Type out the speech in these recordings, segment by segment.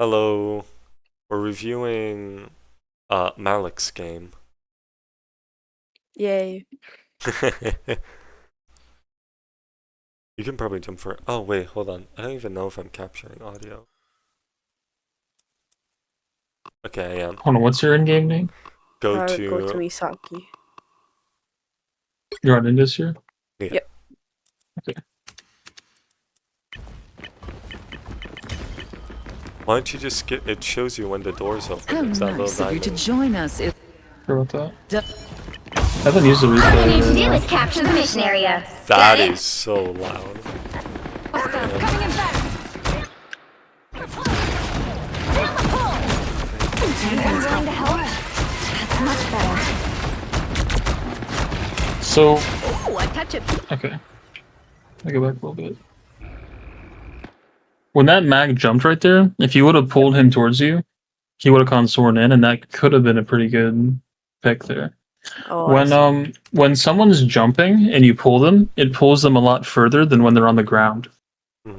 Hello. We're reviewing Malak's game. Yay. You can probably jump for. Oh wait, hold on. I don't even know if I'm capturing audio. Okay, I am. Hold on, what's your in-game name? Go Go to. to Misaki. You're on in this year? Yeah. Yep. Okay. Why don't you just skip? It shows you when the doors open. How There's that nice little of you to diamond. join us. Sure about that. I haven't used the All you need to do replay. is capture the mission area. That Got it? is so loud. Coming in fast. Anyone willing to help? That's much better. So, Ooh, I touch it. okay. I go back a little bit. When that mag jumped right there, if you would have pulled him towards you, he would have gone soaring in, and that could have been a pretty good pick there. Oh, I see. When someone's jumping and you pull them, it pulls them a lot further than when they're on the ground.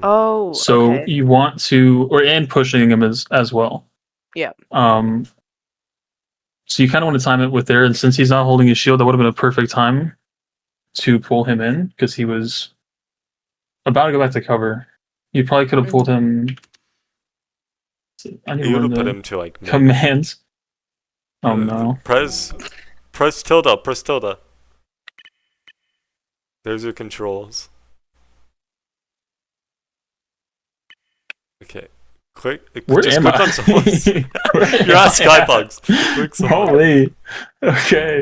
Oh, So okay. you want to, and pushing them as well. Yeah. So you kind of want to time it with there, and since he's not holding his shield, that would have been a perfect time to pull him in because he was about to go back to cover. You probably could have pulled him. I need to You would learn have put the him to like. commands. Oh no! Press tilde. Press tilde. There's your controls. Okay. Click. Where just am click I? on someone's. Where You're am at I Skybox. Click someone. Holy. Okay.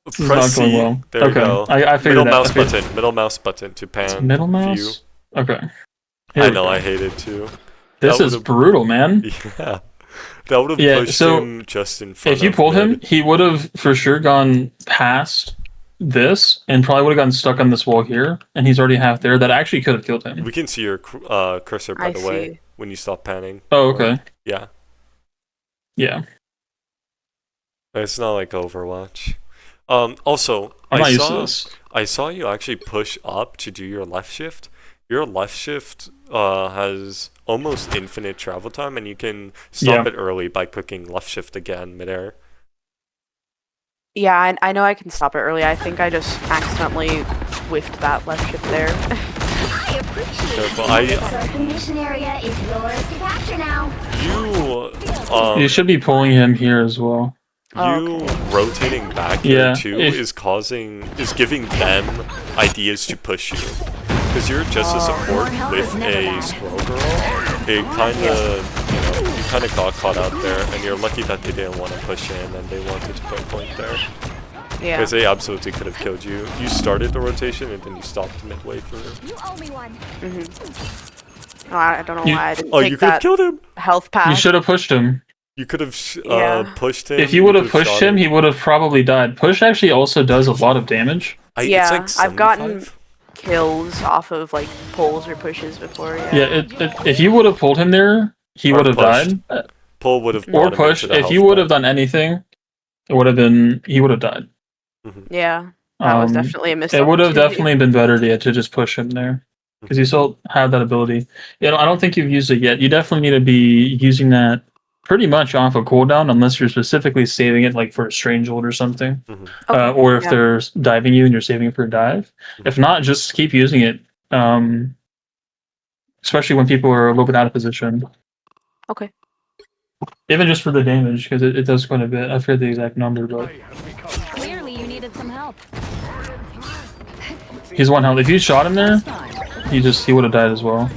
This is Press not going C. well. There you Okay. go. I figured Middle mouse button to It's pan. middle View. mouse. Okay. Here I we know. go. I hate it too. This is brutal, man. Yeah. That would have pushed him just in front. If you pulled him, he would have for sure gone past this and probably would have gotten stuck on this wall here, and he's already half there. That actually could have killed him. We can see your cursor by the way when you stop panning. Oh, okay. Yeah. Yeah. It's not like Overwatch. Also, I'm not used to this. I saw you actually push up to do your left shift. Your left shift has almost infinite travel time, and you can stop it early by clicking left shift again midair. Yeah, I know I can stop it early. I think I just accidentally whiffed that left shift there. I appreciate Careful. it. The mission area is yours to capture now. You should be pulling him here as well. Rotating back here too is giving them ideas to push you. Because you're just a support with a scroll girl, it you kind of got caught out there, and you're lucky that they didn't want to push in and they wanted to put a point there. Yeah. Because they absolutely could have killed you. You started the rotation and then you stopped midway through. You owe me one. Oh, I don't know why I didn't take you could have killed him. Health pack. You should have pushed him. You could have pushed him. If you would have pushed him, he would have probably died. Push actually also does a lot of damage. Yeah, it's like I've gotten kills off of like pulls or pushes before. Yeah, if you would have pulled him there, he would have died. Pull would have or push. If you would have done anything, it would have been he would have died. Yeah, that was definitely a mistake. It would have definitely been better to just push him there because you still have that ability. I don't think you've used it yet. You definitely need to be using that pretty much off a cooldown unless you're specifically saving it like for a strange hold or something. Or if they're diving you and you're saving it for a dive. If not, just keep using it. Especially when people are a little bit out of position. Okay. Even just for the damage, because it does quite a bit. I forget the exact number, but Clearly you needed some help. he's one health. If you shot him there, he would have died as well.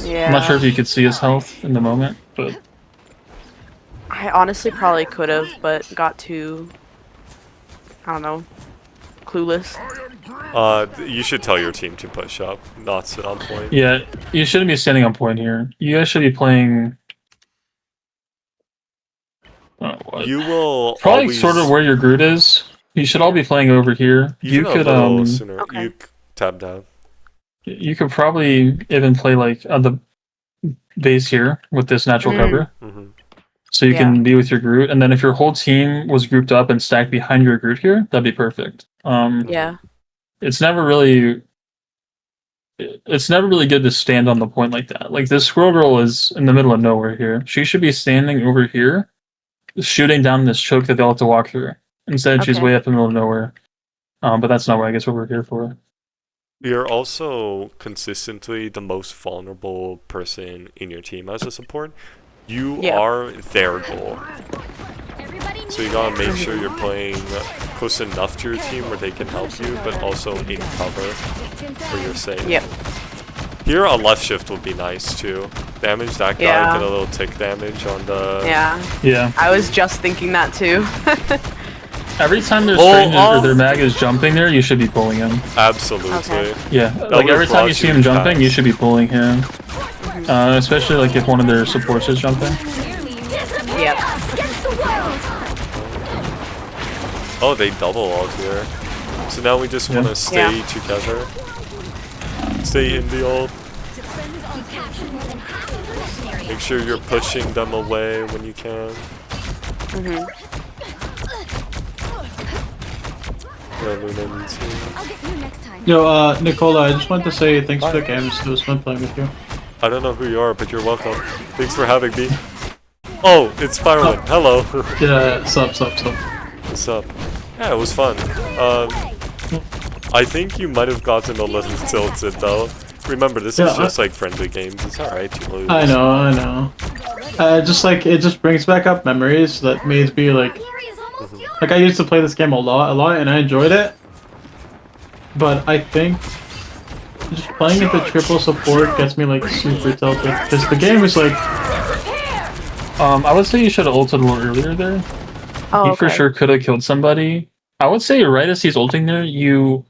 Yeah. I'm not sure if you could see his health in the moment, but I honestly probably could have, but got too, I don't know, clueless. You should tell your team to push up, not sit on point. Yeah, you shouldn't be standing on point here. You guys should be playing. You will probably sort of where your Groot is. You should all be playing over here. You could You tab down. You could probably even play like on the base here with this natural cover. So you can be with your Groot, and then if your whole team was grouped up and stacked behind your Groot here, that'd be perfect. Yeah. It's never really it's never really good to stand on the point like that. Like this squirrel girl is in the middle of nowhere here. She should be standing over here, shooting down this choke that they'll have to walk through. Instead, she's Okay. way up in the middle of nowhere. But that's not what I guess what we're here for. You're also consistently the most vulnerable person in your team as a support. You are their goal. So you gotta make sure you're playing close enough to your team where they can help you, but also in cover for your sake. Yep. Here a left shift would be nice too. Damage that guy, get a little tick damage on the... Yeah. I was just thinking that too. Every time their strength or their mag is jumping there, you should be pulling him. Absolutely. Okay. Yeah, like every time you see him jumping, you should be pulling him. Especially like if one of their supports is jumping. Yep. Oh, they double ult here. So now we just want to stay together. Stay in the ult. Make sure you're pushing them away when you can. Yo, Nicola, I just wanted to say thanks for the games. It was fun playing with you. I don't know who you are, but you're welcome. Thanks for having me. Oh, it's Spiraling. Hello. Yeah, sup. What's up? Yeah, it was fun. I think you might have gotten a little tilted though. Remember, this is just like friendly games. It's alright to lose. I know. Just like it just brings back up memories that made me like I used to play this game a lot, and I enjoyed it. But I think just playing it the triple support gets me like super tilted because the game is like. I would say you should have ulted a little earlier there. He for sure could have killed somebody. I would say right as he's ulting there, you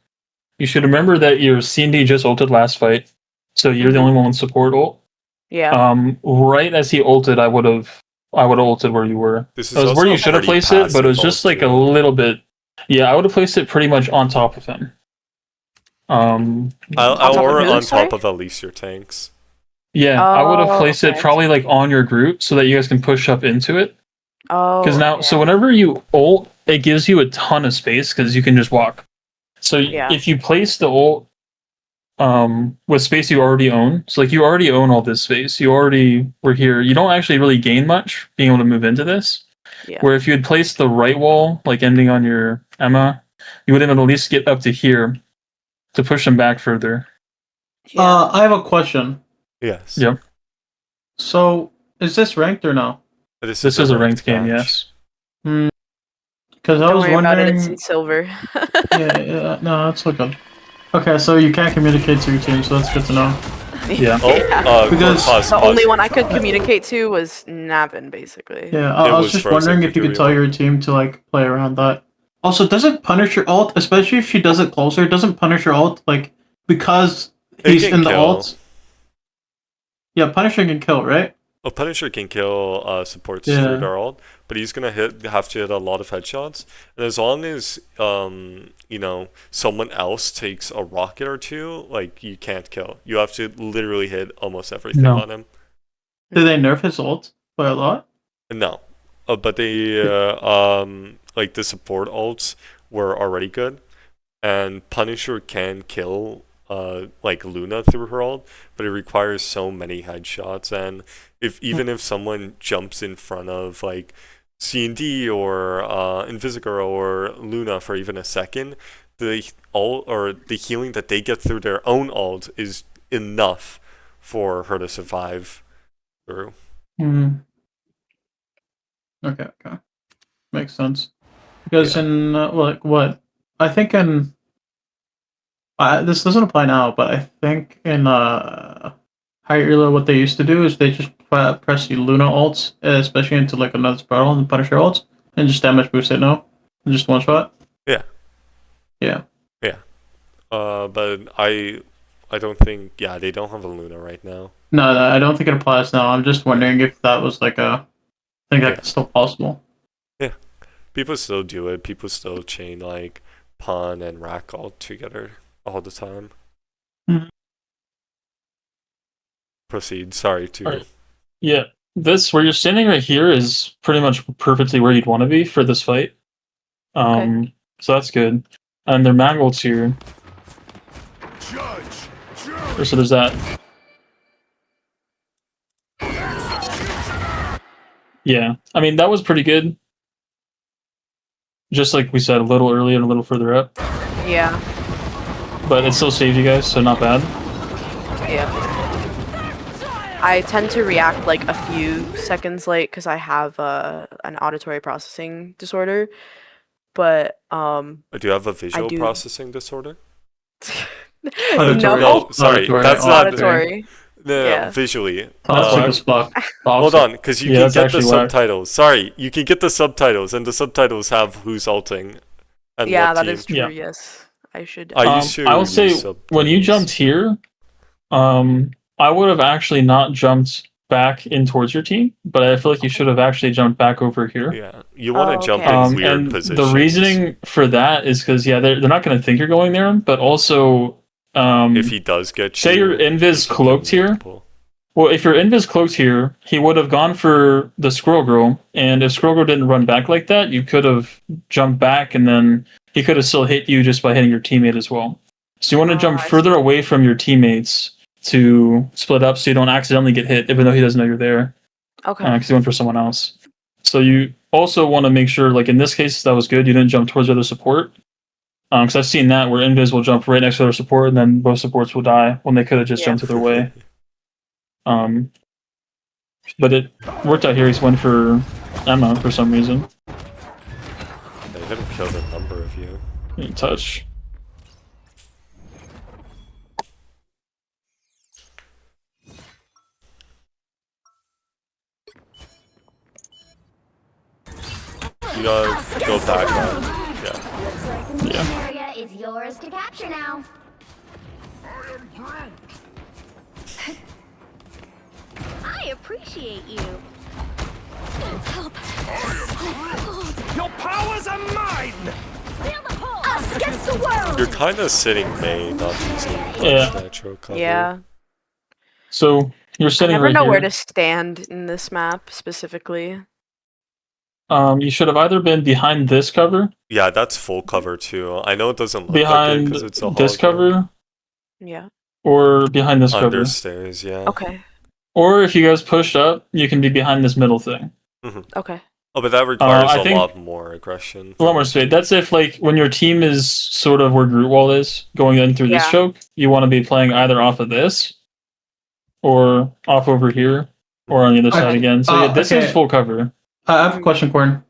should remember that your C&D just ulted last fight, so you're the only one with support ult. Yeah. Right as he ulted, I would have ulted where you were. This it was where you should have placed it, but it was just like a little bit. Yeah, I would have placed it pretty much on top of him. Or on top of at least your tanks. Yeah, I would have placed it probably like on your group so that you guys can push up into it. Because now, so whenever you ult, it gives you a ton of space because you can just walk. So if you place the ult with space you already own, so like you already own all this space, you already were here, you don't actually really gain much being able to move into this. Where if you had placed the right wall, like ending on your Emma, you would have at least get up to here to push them back further. I have a question. Yes. Yep. So, is this ranked or no? This is a ranked game, yes. Because I was wondering. It's in silver. yeah, no, that's all good. Okay, so you can't communicate to your team, so that's good to know. Yeah. Because the only one I could communicate to was Navin, basically. Yeah, I was just wondering if you could tell your team to like play around that. Also, doesn't Punisher ult, especially if she does it closer, doesn't Punisher ult like because he's in the ult? Yeah, Punisher can kill, right? Oh, Punisher can kill supports through their ult, but he's gonna have to hit a lot of headshots. And as long as you know, someone else takes a rocket or two, like you can't kill. You have to literally hit almost everything on him. Did they nerf his ult by a lot? No, but they like the support ults were already good, and Punisher can kill like Luna through her ult, but it requires so many headshots, and even if someone jumps in front of like C&D or Invisigirl or Luna for even a second, the ult or the healing that they get through their own ult is enough for her to survive through. Okay. Makes sense. Because in like what I think in this doesn't apply now, but I think in Higher Elo what they used to do is they just press the Luna ults, especially into like another Spiral and Punisher ults, and just damage boost it now, and just one shot. Yeah. But I don't think they don't have a Luna right now. No, I don't think it applies now. I'm just wondering if that was like I think that's still possible. Yeah, people still do it. People still chain like Pun and Rack all together all the time. Proceed. Sorry to. Right. Yeah, this where you're standing right here is pretty much perfectly where you'd want to be for this fight. So that's good. And their mag ults here. So there's that. Yeah, I mean, that was pretty good. Just like we said, a little earlier and a little further up. Yeah. But it still saved you guys, so not bad. Yeah. I tend to react like a few seconds late because I have an auditory processing disorder. But Do you have a visual processing disorder? Auditory. No, sorry, that's not auditory. No, Yeah. visually. Hold on, because you can get the subtitles. Sorry, you can get the subtitles, and the subtitles have who's ulting and yeah, what that team. is true. Yes, I should. I will say when you jumped here, I would have actually not jumped back in towards your team, but I feel like you should have actually jumped back over here. Yeah, you want to jump in weird and positions. The reasoning for that is because they're not going to think you're going there, but also if he does get say your invis cloaked here. Well, if your invis cloaked here, he would have gone for the Squirrel Girl, and if Squirrel Girl didn't run back like that, you could have jumped back, and then he could have still hit you just by hitting your teammate as well. So you want to jump further away from your teammates to split up, so you don't accidentally get hit, even though he doesn't know you're there. Okay. Because he went for someone else. So you also want to make sure, like in this case, that was good. You didn't jump towards the other support. Because I've seen that where invis will jump right next to their support, and then both supports will die when they could have just jumped to their way. But it worked out here. He's went for Emma for some reason. They didn't kill the number of you. In touch. You gotta go back on. Yeah. Yeah. Area is yours to capture now. I appreciate you. Help. Your powers are mine! Feel the pull! Us against the world! You're kind of sitting main, not using natural cover. Yeah. So you're sitting right here. I never know where to stand in this map specifically. You should have either been behind this cover. Yeah, that's full cover too. I know it doesn't look behind like it because it's a this cover. Yeah. Or behind this cover. Understairs, yeah. Okay. Or if you guys pushed up, you can be behind this middle thing. Okay. Oh, but that requires a lot more aggression. A lot more speed. That's if, like, when your team is sort of where Groot Wall is, going in through this choke, you want to be playing either off of this, or off over here, or on the other side again. So yeah, this is full cover. I have a question, Corn.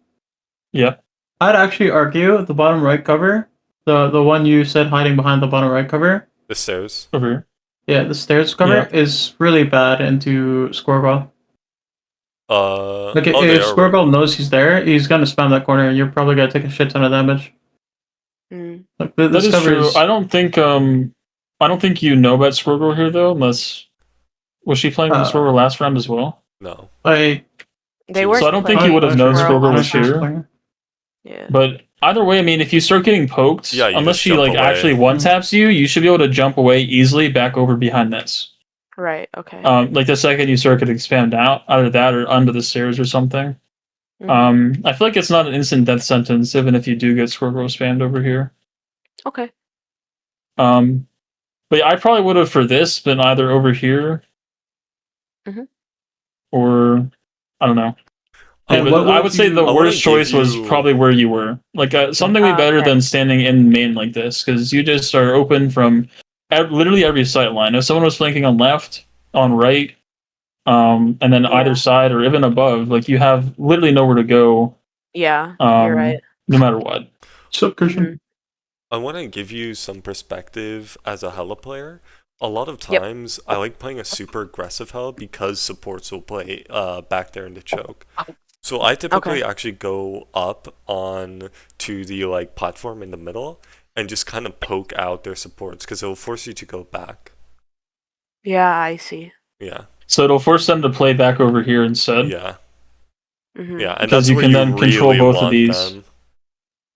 Yeah. I'd actually argue the bottom right cover, the one you said hiding behind the bottom right cover. The stairs. Over here. Yeah, the stairs cover is really bad into Squirrel. If Squirrel knows he's there, he's gonna spam that corner, and you're probably gonna take a shit ton of damage. Like, that is true. I don't think you know about Squirrel here though, unless was she playing with Squirrel last round as well? No. They were. So I don't think you would have known Squirrel was here. Yeah. But either way, I mean, if you start getting poked, unless she like actually one taps you, you should be able to jump away easily back over behind this. Right. Okay. Like the second you start getting spammed out, either that or under the stairs or something. I feel like it's not an instant death sentence, even if you do get Squirrel spammed over here. Okay. But yeah, I probably would have for this been either over here, or I don't know. Yeah, but I would say the worst choice was probably where you were. Like something would be better than standing in main like this, because you just are open from literally every sight line. If someone was flanking on left, on right, and then either side or even above, like you have literally nowhere to go. Yeah, you're right. No matter what. So Christian, I want to give you some perspective as a Hela player. A lot of times, I like playing a super aggressive Hela because supports will play back there in the choke. So I typically actually go up on to the like platform in the middle and just kind of poke out their supports because it'll force you to go back. Yeah, I see. Yeah. So it'll force them to play back over here instead. Yeah. Yeah, and because that's you where can you then really control both want of these.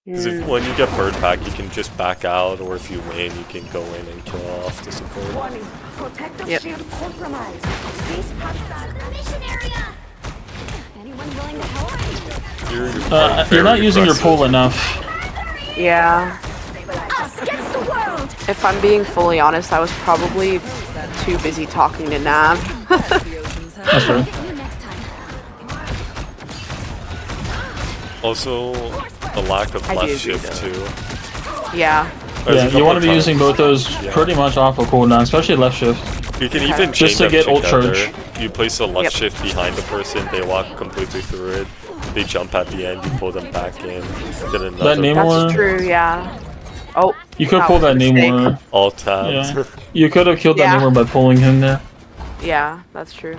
Because when you get bird back, you can just back out, or if you main, you can go in and kill off the support. Protective shield compromised. Cease mission area. Anyone willing to help? You're not using your pull enough. Yeah. Us against the world. If I'm being fully honest, I was probably too busy talking to Nav. That's right. Also, the lack of I do left agree, shift though. too. Yeah. There's a Yeah, you couple want to of be using times- both those Yeah. pretty much off of cooldown, especially left shift. You can Okay. even chain Just to them get ult together. charge. You place a left Yep. shift behind the person, they walk completely through it. They jump at the end, you pull them back in. Then another name That's Namor- true, yeah. Oh. You could pull was a that mistake. Namor. alt tabs. Yeah. You could have killed that Yeah. Namor by pulling him there. Yeah, that's true.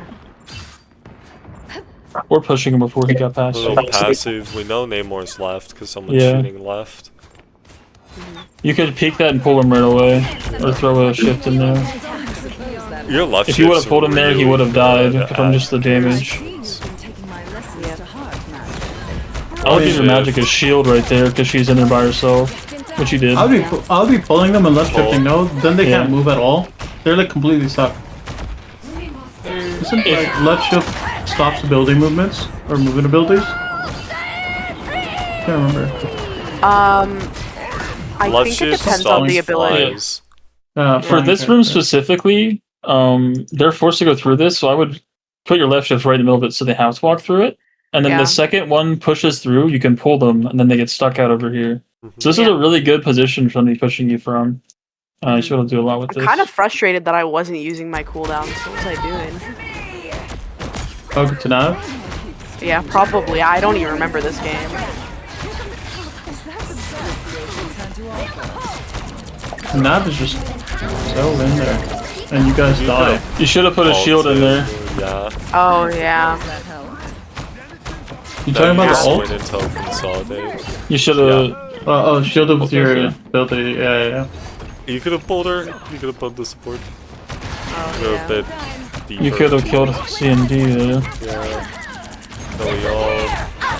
Or pushing him before he got past you. Little passive. We know Namor's left because someone's Yeah. shooting left. You could peek that and pull him right away. Or throw a shift in there. Your left If you would have shift's pulled him there, he really would have died good from at- just the damage. Yeah. I would Left give your magic a shift. shield right there because she's in there by herself, which you did. I'll be pulling them and left Pull. shifting. No, then they Yeah. can't move at all. They're like completely stuck. Isn't like left shift stops ability movements or movement abilities? Can't remember. I Left think it shift depends on the stops ability. flies. For this room specifically, they're forced to go through this, so I would put your left shift right in the middle of it so they have to walk through it. And then Yeah. the second one pushes through, you can pull them, and then they get stuck out over here. Mhm. So this is Yeah. a really good position for somebody pushing you from. You should be able to do a lot with I'm this. kind of frustrated that I wasn't using my cooldowns. What was I doing? Oh, to now? Yeah, probably. I don't even remember this game. Nav is just so in there. And you guys die. You should have put a shield in there. Yeah. Oh, yeah. You talking about the just ult? wait until consolidate. You should have. Oh, shielded with Okay, your yeah. ability. Yeah. You could have pulled her. You could have pulled the support. Oh, You're a yeah. bit deeper. You could have killed CND there. Yeah. So we all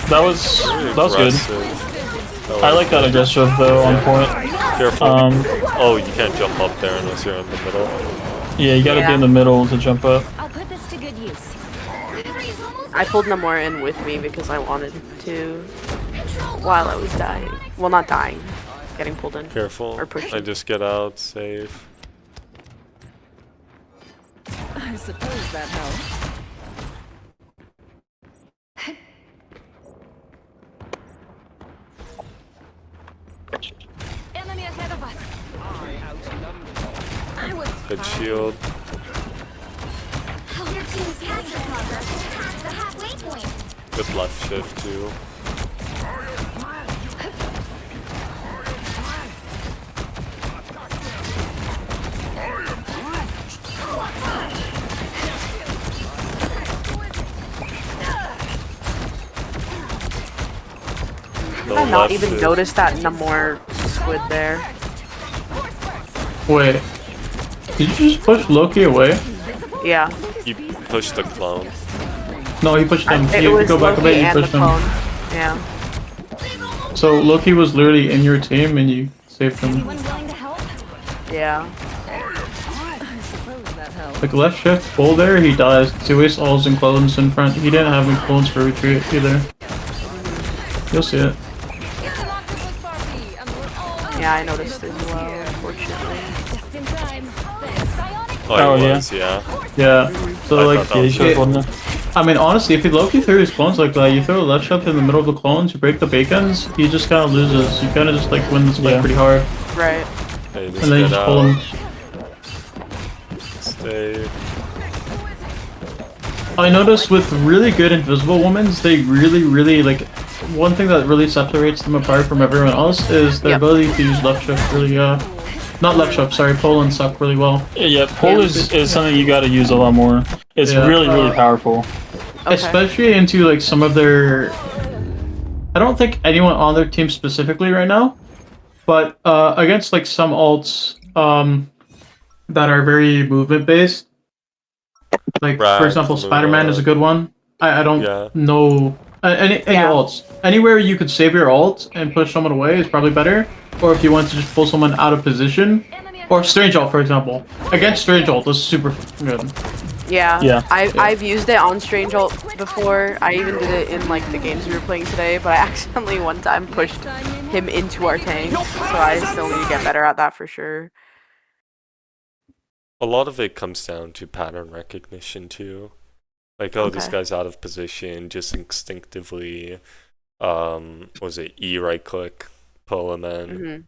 That was good. aggressive. I like that aggressive though on point. Careful. Um, Oh, you can't jump up there unless you're in the middle. Yeah, you gotta be Yeah. in the middle to jump up. I'll put this to good use. I pulled Namor in with me because I wanted to while I was dying. Well, not dying. Getting pulled in. Careful. Or pushing. I just get out safe. I suppose that helps. Enemy ahead of us. Good shield. Your team's capture progress has passed the halfway point. Good left shift too. No I not left even shift. noticed that Namor squid there. Wait. Did you just push Loki away? Yeah. You push the clone. No, he pushed him. It You was go back a Loki bit, you and the pushed him. clone. Yeah. So Loki was literally in your team and you saved him. Anyone willing to help? Yeah. I suppose that helps. Like left shift, pull there, he dies. He wastes all his clones in front. He didn't have any clones for retreat either. You'll see it. It's an octopus party, and we're all Yeah, I noticed as well, unfortunately. just in time. Psionic Oh, Oh, it yeah. was, yeah. Yeah. So I like, thought that Yeah, you was should have it- pulled him. I mean, honestly, if Loki threw his clones like that, you throw a left shift in the middle of the clones, you break the bacons, he just kind of loses. You kind of just like win this fight Yeah. pretty hard, Right. Hey, just and then you get just pull out. him. Stay. I noticed with really good invisible womans, they really like. One thing that really separates them apart from everyone else is their Yep. ability to use left shift really. Not left shift, sorry, pull and suck really well. Yeah, pull is something you gotta use a lot more. It's Yeah. really powerful. Okay. Especially into like some of their. I don't think anyone on their team specifically right now, but against like some alts that are very movement based. Like Right, for example, move Spider-Man is a good one. I don't Yeah. know any Yeah. alts. Anywhere you could save your ult and push someone away is probably better. Or if you want to just pull someone out of position, or Strange Ult for example. Against Strange Ult is super good. Yeah. Yeah. I've used it on Strange Ult before. I even did it in like the games we were playing today, but I accidentally one time pushed him into our tanks. So I still need to get better at that for sure. A lot of it comes down to pattern recognition too. Like, oh, this Okay. guy's out of position, just instinctively, was it E right click, pull him in. Mm-hmm.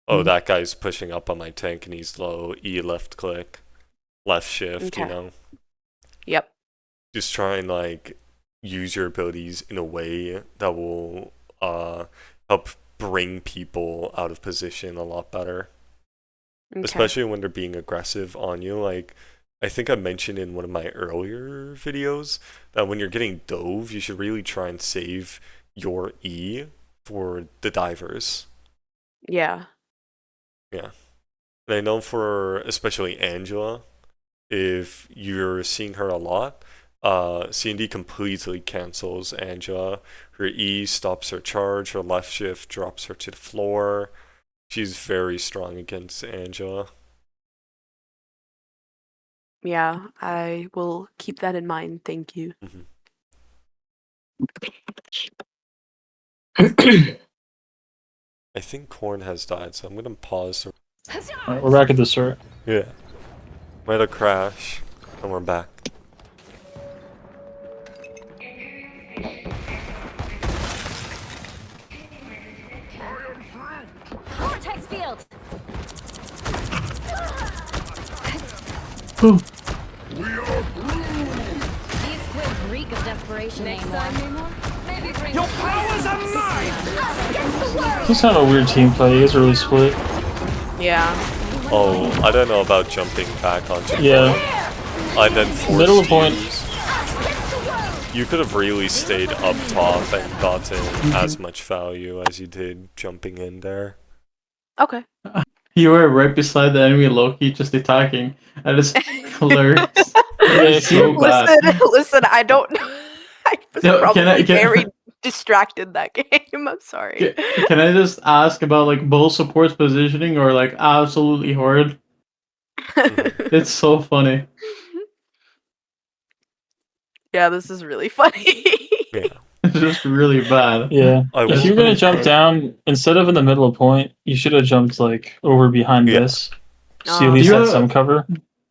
Oh, that guy's pushing up on my tank and he's low, E left click, left shift, you Okay. know? Yep. Just try and, like, use your abilities in a way that will, help bring people out of position a lot better. Okay. Especially when they're being aggressive on you. Like, I think I mentioned in one of my earlier videos that when you're getting dove, you should really try and save your E for the divers. Yeah. Yeah. And I know for especially Angela, if you're seeing her a lot, C&D completely cancels Angela. Her E stops her charge, her left shift drops her to the floor. She's very strong against Angela. Yeah, I will keep that in mind. Thank you. I think Korn has died, so I'm gonna pause. Alright, we're back at the start. Yeah. Might have crash, and we're back. Vortex field. Ooh. These squids reek of desperation anymore. Maybe bring Your powers are mine! Us against the world. This is kind of a weird team play. You guys are really split. Yeah. Oh, I don't know about jumping back onto Yeah. and then forced Middle of point. use. You could have really stayed up top and gotten as much value as you did jumping in there. Okay. You were right beside the enemy Loki, just attacking. That is hilarious. It's so bad. Listen, I don't know. I was No, probably very distracted that game. I'm sorry. Can I just ask about like both supports positioning or like absolutely horrid? It's so funny. Yeah, this is really funny. Yeah. It's just really bad. Yeah. I If will you're gonna put- jump down, instead of in the middle of point, you should have jumped like over behind Yeah. this. So you at Oh. least Do had you- some cover.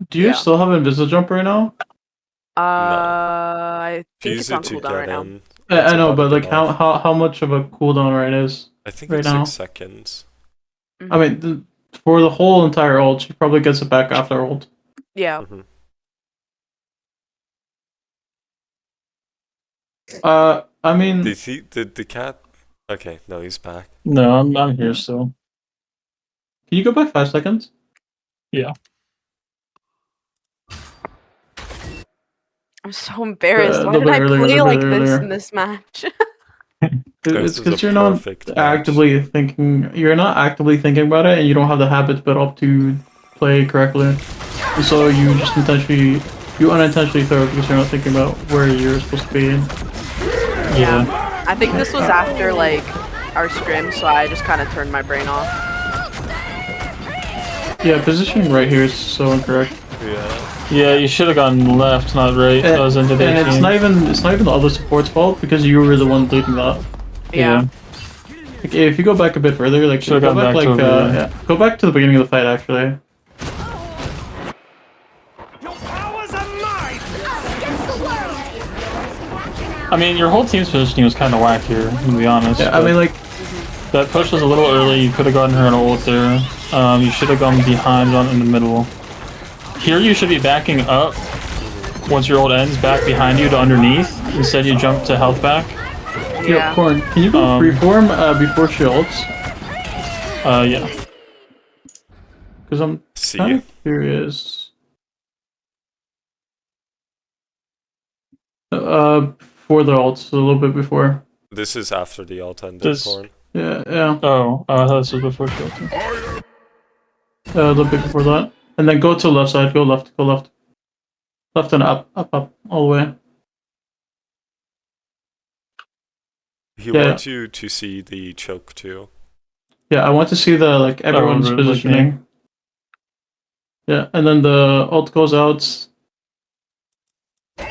Do you Yeah. still have Invisible Jump right now? I think Use it's on it to cooldown right get now. in. I It's know, about but to like get off. how much of a cooldown right is? I think right it's now? 6 seconds. I mean, for the whole entire ult, she probably gets it back after ult. Yeah. I mean, Did the cat? Okay, no, he's back. No, I'm here still. can you go back 5 seconds? Yeah. I'm so embarrassed. A Why little did I bit earlier, play a like little bit this earlier. in this match? This It's is because a you're not perfect match. actively thinking. You're not actively thinking about it, and you don't have the habits built up to play correctly. And so you just unintentionally throw it because you're not thinking about where you're supposed to be. Yeah. I think this was after like our scrim, so I just kind of turned my brain off. Yeah, positioning right here is so incorrect. Yeah. Yeah, you should have gone left, not right. That was into the And it's not even the other support's fault because you were the one leading that. Yeah. Like, if you go back a bit further, like Should've go gone back back to like over here. go back to the beginning of the fight actually. Your powers are mine! Us against the world. I mean, your whole team's positioning was kind of whack here, to be honest. Yeah, I but mean like that push was a little early. You could have gotten her an ult there. You should have gone behind in the middle. Here you should be backing up. Once your ult ends, back behind you to underneath. Instead, you jump to health back. yeah, Corn, can you go freeform before she ults? Yeah. Because I'm See. kind of curious. For the ults, a little bit before. This is after the ult ended, This- Corn. Yeah. Oh, I thought this was before she ulted. A little bit before that. And then go to the left side, go left. Left and up, all the way. He Yeah. wants you to see the choke too. Yeah, I want to see the, like, everyone's really, like, positioning. Yeah, and then the ult goes out. Your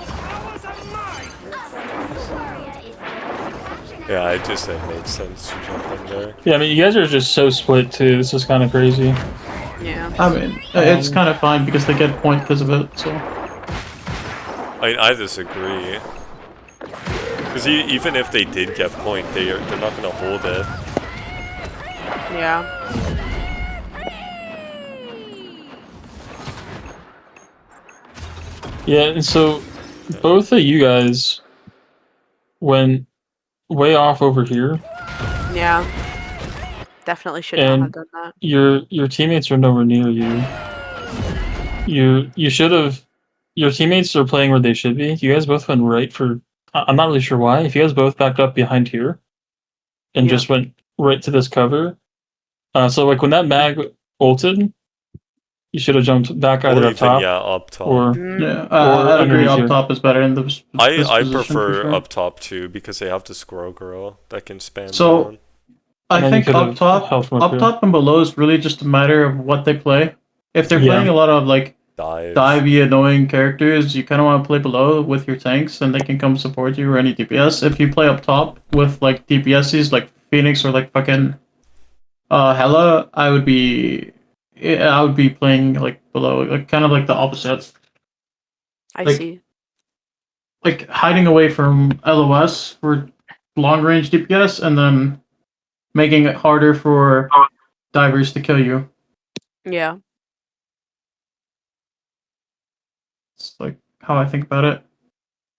powers are mine! Yeah, I just it made sense to jump in there. Yeah, I mean, you guys are just so split too. This is kind of crazy. Yeah. I mean, it's kind of fine because they get point because of it. So. I disagree. Because even if they did get point, they're not gonna hold it. Yeah. Yeah, and so both of you guys went way off over here. Yeah. Definitely should not have done that. Your teammates are nowhere near you. You should have. Your teammates are playing where they should be. You guys both went right for. I'm not really sure why. If you guys both backed up behind here, and just went right to this cover, so like when that mag ulted, you should have jumped back either up top, up top. or Yeah, I'd agree. Up top is better in this I position prefer for sure. up top too because they have the squirrel girl that can spam So, down. I think up top and below is really just a matter of what they play. If they're playing a lot of like divey annoying characters, you kind of want to play below with your tanks, and they can come support you or any DPS. If you play up top with like DPSs like Phoenix or like fucking Hela, I would be playing like below, like kind of like the opposite. I see. Like hiding away from LOS for long range DPS, and then making it harder for divers to kill you. Yeah. It's like how I think about it.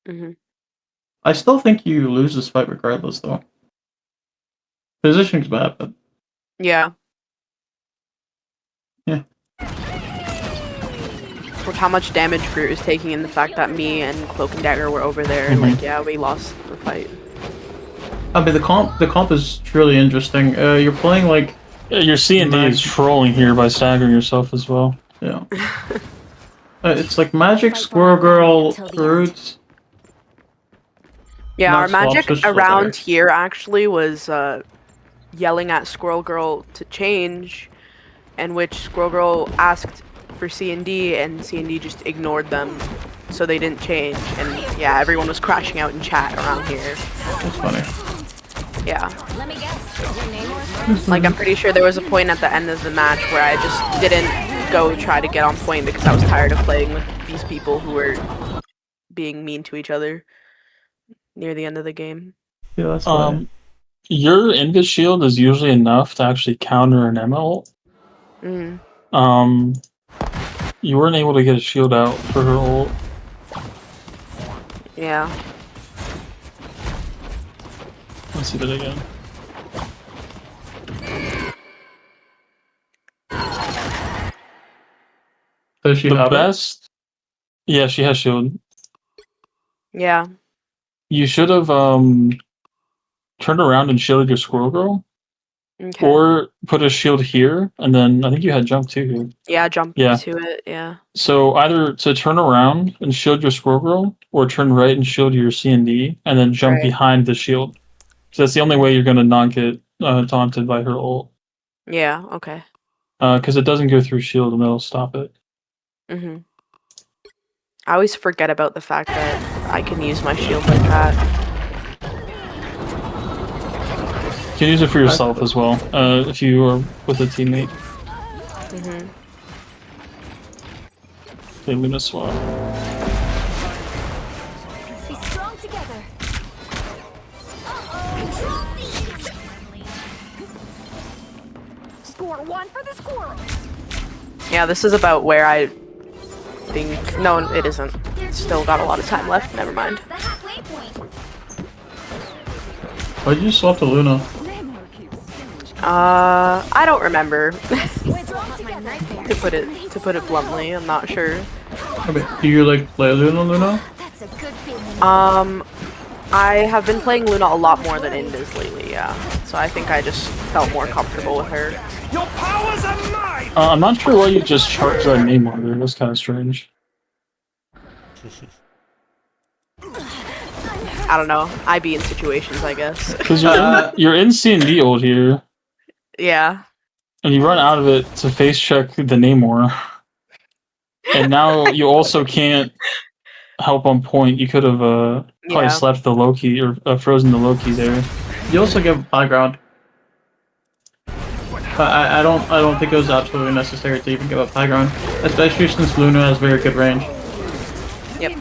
Mm-hmm. I still think you lose this fight regardless, though. Positioning's bad, but yeah. Yeah. With how much damage Groot is taking, and the fact that me and Cloak and Dagger were over there, like yeah, we lost the fight. I mean, the comp is truly interesting. You're playing like your C&D is trolling here by staggering yourself as well. Yeah. It's like Magic, Squirrel Girl, Groot. Yeah, our magic around here actually was yelling at Squirrel Girl to change, in which Squirrel Girl asked for C&D, and C&D just ignored them, so they didn't change. And yeah, everyone was crashing out in chat around here. That's funny. Yeah. Let me guess. Like, I'm pretty sure there was a point at the end of the match where I just didn't go try to get on point because I was tired of playing with these people who were being mean to each other near the end of the game. Yeah, that's funny. Your Invis shield is usually enough to actually counter an Emma ult. You weren't able to get a shield out for her ult. Yeah. Let's see that again. Does she have best? Yeah, she has shield. Yeah. You should have turned around and shielded your Squirrel Girl. Okay. Or put a shield here, and then I think you had jump too here. Yeah, jump to it, yeah. So either to turn around and shield your Squirrel Girl, or turn right and shield your C&D, and then jump behind the shield. So that's the only way you're going to not get taunted by her ult. Yeah, okay. Because it doesn't go through shield, and that'll stop it. I always forget about the fact that I can use my shield like that. You can use it for yourself as well, if you are with a teammate. Okay, Luna swap. Be strong together. Score one for the squirrels. Yeah, this is about where I think... No, it isn't. Still got a lot of time left, never mind. Why'd you swap to Luna? I don't remember. to put it bluntly, I'm not sure. Okay. Do you like play Luna? I have been playing Luna a lot more than Invis lately, yeah. So I think I just felt more comfortable with her. Your powers are mine! I'm not sure why you just charged that name on there. That's kind of strange. I don't know. I be in situations, I guess. Because you're in C&D ult here. Yeah. And you run out of it to face check the Namor. And now you also can't help on point. You could have probably slapped the Loki or frozen the Loki there. You also get high ground. But I don't think it was absolutely necessary to even give up high ground, especially since Luna has very good range. Yep.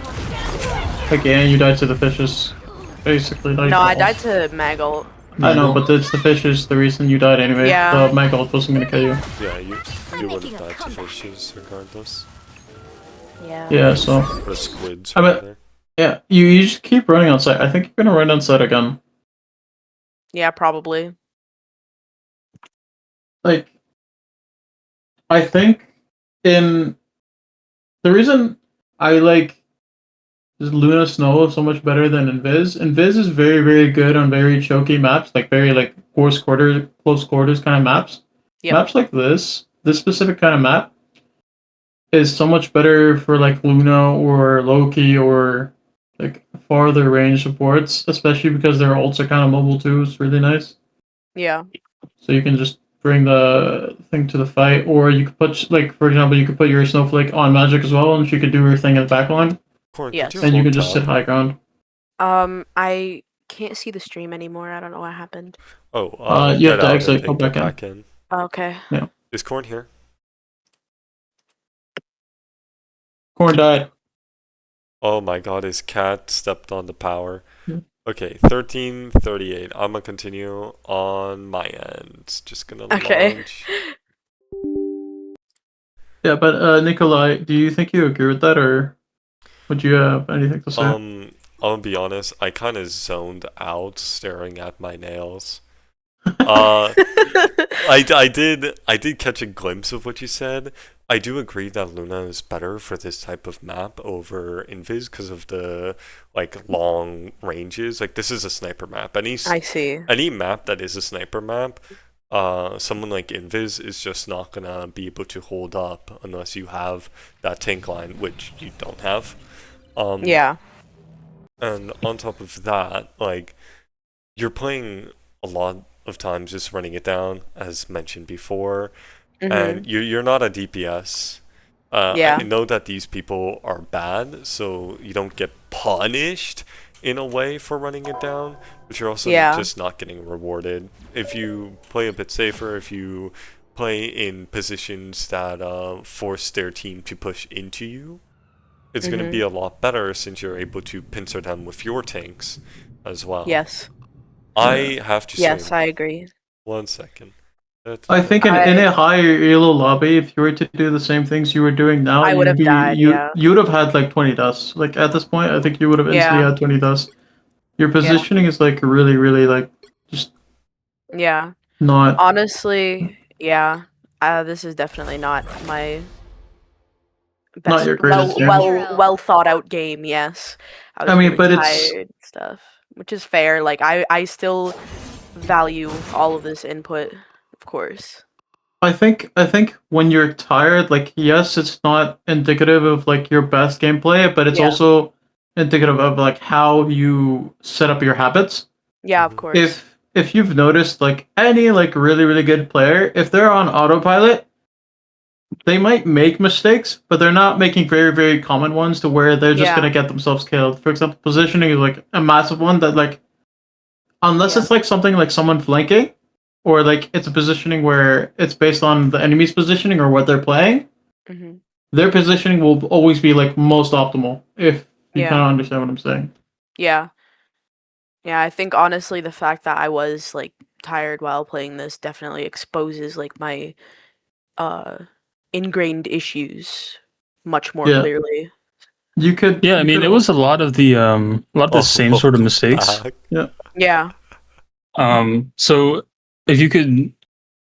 Again, you died to the fishes, basically. No, I died to Maggle. I know, but it's the fishes the reason you died anyway. Yeah. The Maggold wasn't gonna kill you. Yeah, you would have died to fishes regardless. Yeah. Yeah, so. Or squids, I bet. rather. Yeah, you just keep running outside. I think you're gonna run outside again. Yeah, probably. Like, I think in the reason I like Luna Snow so much better than Invis. Invis is very, very good on very choky maps, like very like close quarters kind of maps. Yep. Maps like this specific kind of map, is so much better for like Luna or Loki or like farther range supports, especially because their ults are kind of mobile too. It's really nice. Yeah. So you can just bring the thing to the fight, or you could put like, for example, you could put your Snowflake on Magic as well, and she could do her thing in the backline. Yes. And you can just sit high ground. I can't see the stream anymore. I don't know what happened. Oh, you have to out exit, and go then back in. Okay. Yeah. Is Corn here? Corn died. Oh my god, his cat stepped on the power. Yeah. Okay, 1338. I'm gonna continue on my end. Just gonna launch. Yeah, but Nikolai, do you think you agree with that, or would you have anything to say? I'm gonna be honest, I kind of zoned out staring at my nails. I did catch a glimpse of what you said. I do agree that Luna is better for this type of map over Invis because of the like long ranges. Like this is a sniper map. I see. Any map that is a sniper map, someone like Invis is just not gonna be able to hold up unless you have that tank line, which you don't have. Yeah. And on top of that, like you're playing a lot of times just running it down, as mentioned before, and you're not a DPS. Yeah. I know that these people are bad, so you don't get punished in a way for running it down, but you're also just not getting rewarded. If you play a bit safer, if you play in positions that force their team to push into you, it's going to be a lot better since you're able to pincer them with your tanks as well. Yes. I have to say... Yes, I agree. 1 second. I think in a higher elo lobby, if you were to do the same things you were doing now, I would have died, you would have had like 20 deaths. Like at this point, I think you would have instantly had 20 deaths. Your positioning is like really, really like just not. Honestly, yeah. This is definitely not my best, not your greatest game. well thought out game. Yes. I mean, but it's stuff, which is fair. Like I still value all of this input, of course. I think when you're tired, like yes, it's not indicative of like your best gameplay, but it's also indicative of like how you set up your habits. Yeah, of course. If you've noticed, like any like really, really good player, if they're on autopilot, they might make mistakes, but they're not making very, very common ones to where they're just gonna get themselves killed. For example, positioning is like a massive one that like, unless it's like something like someone flanking, or like it's a positioning where it's based on the enemy's positioning or what they're playing, their positioning will always be like most optimal, if you kind of understand what I'm saying. Yeah. Yeah, I think honestly the fact that I was like tired while playing this definitely exposes like my ingrained issues much more clearly. You could I mean it was a lot of the same sort of mistakes. Yeah. So if you could,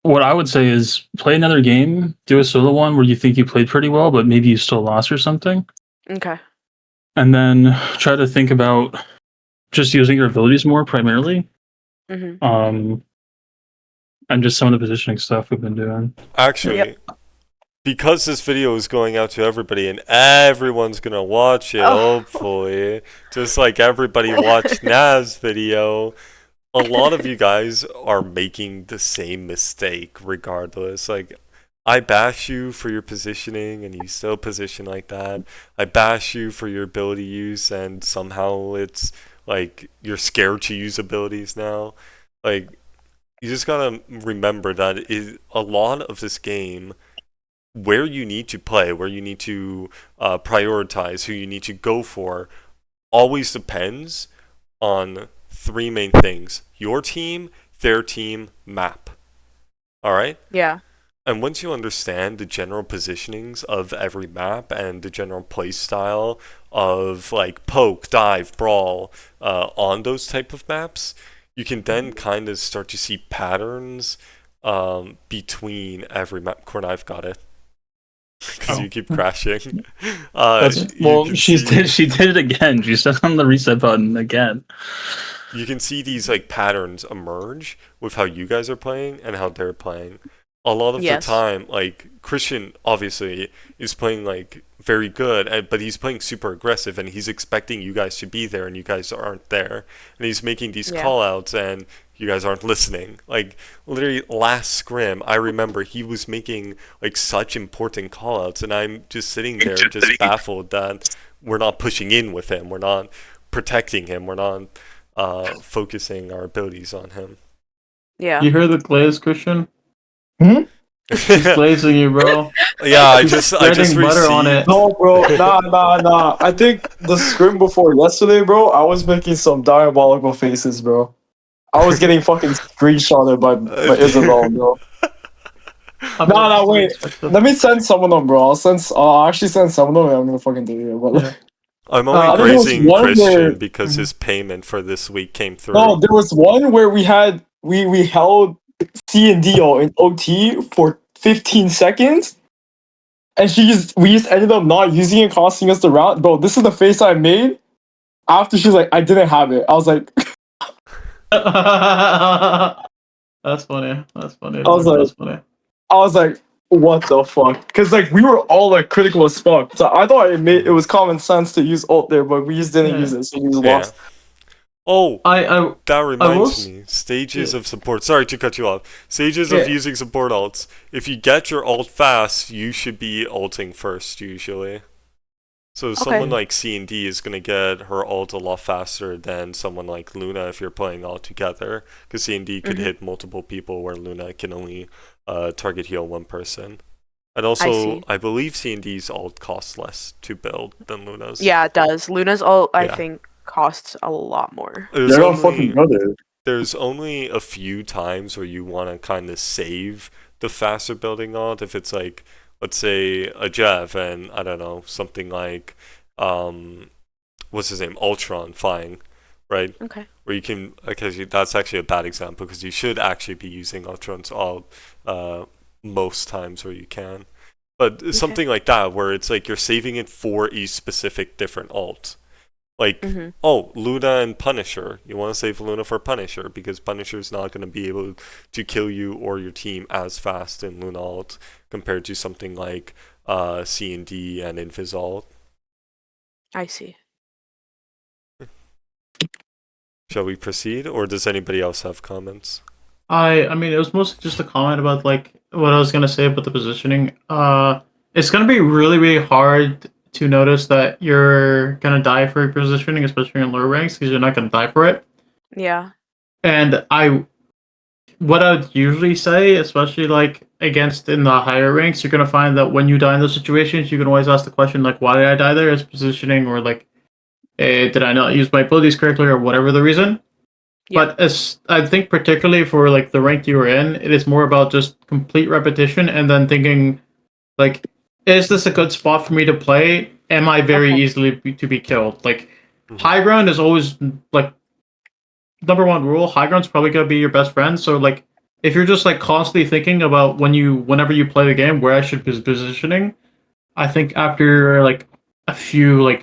what I would say is play another game, do a solo one where you think you played pretty well, but maybe you still lost or something. Okay. And then try to think about just using your abilities more primarily. And just some of the positioning stuff we've been doing. Actually, because this video is going out to everybody and everyone's gonna watch it, hopefully, just like everybody watched Nav's video, a lot of you guys are making the same mistake regardless. Like, I bash you for your positioning and you still position like that. I bash you for your ability use and somehow it's like you're scared to use abilities now. Like, you just gotta remember that a lot of this game, where you need to play, where you need to prioritize, who you need to go for, always depends on three main things: your team, their team, map. All right? Yeah. And once you understand the general positionings of every map and the general play style of like poke, dive, brawl on those type of maps, you can then kind of start to see patterns between every map. Corn, I've got it. Because you keep crashing. She did it again. She stepped on the reset button again. You can see these like patterns emerge with how you guys are playing and how they're playing. A lot of the time, like Christian obviously is playing like very good, but he's playing super aggressive, and he's expecting you guys to be there, and you guys aren't there, and he's making these call outs, and you guys aren't listening. Like literally last scrim, I remember he was making like such important call outs, and I'm just sitting there just baffled that we're not pushing in with him, we're not protecting him, we're not focusing our abilities on him. Yeah. You heard the glaze, Christian? She's glazing you, bro. Yeah, I just butter on it. No, bro, nah. I think the scrim before yesterday, bro, I was making some diabolical faces, bro. I was getting fucking screenshotted by Isabel, bro. Nah, wait. Let me send some of them, bro. I'll actually send some of them, and I'm gonna fucking delete it. But like, I'm only praising Christian because his payment for this week came through. No, there was one where we held C and D in OT for 15 seconds, and we just ended up not using it, costing us the round. Bro, this is the face I made after she's like, I didn't have it. I was like, That's funny. That's funny. I was like, what the fuck? Because like we were all like critical as fuck. So I thought it was common sense to use ult there, but we just didn't use it, so we just lost. Oh, that reminds me. Stages of support. Sorry to cut you off. Stages of using support ults. If you get your ult fast, you should be ulting first usually. So someone like C&D is going to get her ult a lot faster than someone like Luna if you're playing all together. Because C&D could hit multiple people where Luna can only target heal one person. And also, I believe C&D's ult costs less to build than Luna's. Yeah, it does. Luna's ult, I think, costs a lot more. They're all fucking brothers. There's only a few times where you want to kind of save the faster building ult. If it's like, let's say a Jeff and I don't know, something like what's his name, Ultron flying, right? Okay. Where you can, because that's actually a bad example because you should actually be using Ultron's ult most times where you can. But something like that where it's like you're saving it for a specific different ult. Like, Luna and Punisher. You want to save Luna for Punisher because Punisher's not going to be able to kill you or your team as fast in Luna ult compared to something like C&D and Invis ult. I see. Shall we proceed, or does anybody else have comments? I mean, it was mostly just a comment about like what I was gonna say about the positioning. It's gonna be really, really hard to notice that you're gonna die for your positioning, especially in lower ranks, because you're not gonna die for it. Yeah. And what I would usually say, especially like against in the higher ranks, you're gonna find that when you die in those situations, you can always ask the question like, "Why did I die there?" Is positioning or like, "Did I not use my abilities correctly?" or whatever the reason. Yeah. But as I think, particularly for like the rank you were in, it is more about just complete repetition and then thinking, like, is this a good spot for me to play? Am I very easily to be killed? Like, high ground is always like number one rule. High ground's probably gonna be your best friend. So like, if you're just like constantly thinking about whenever you play the game where I should be positioning, I think after like a few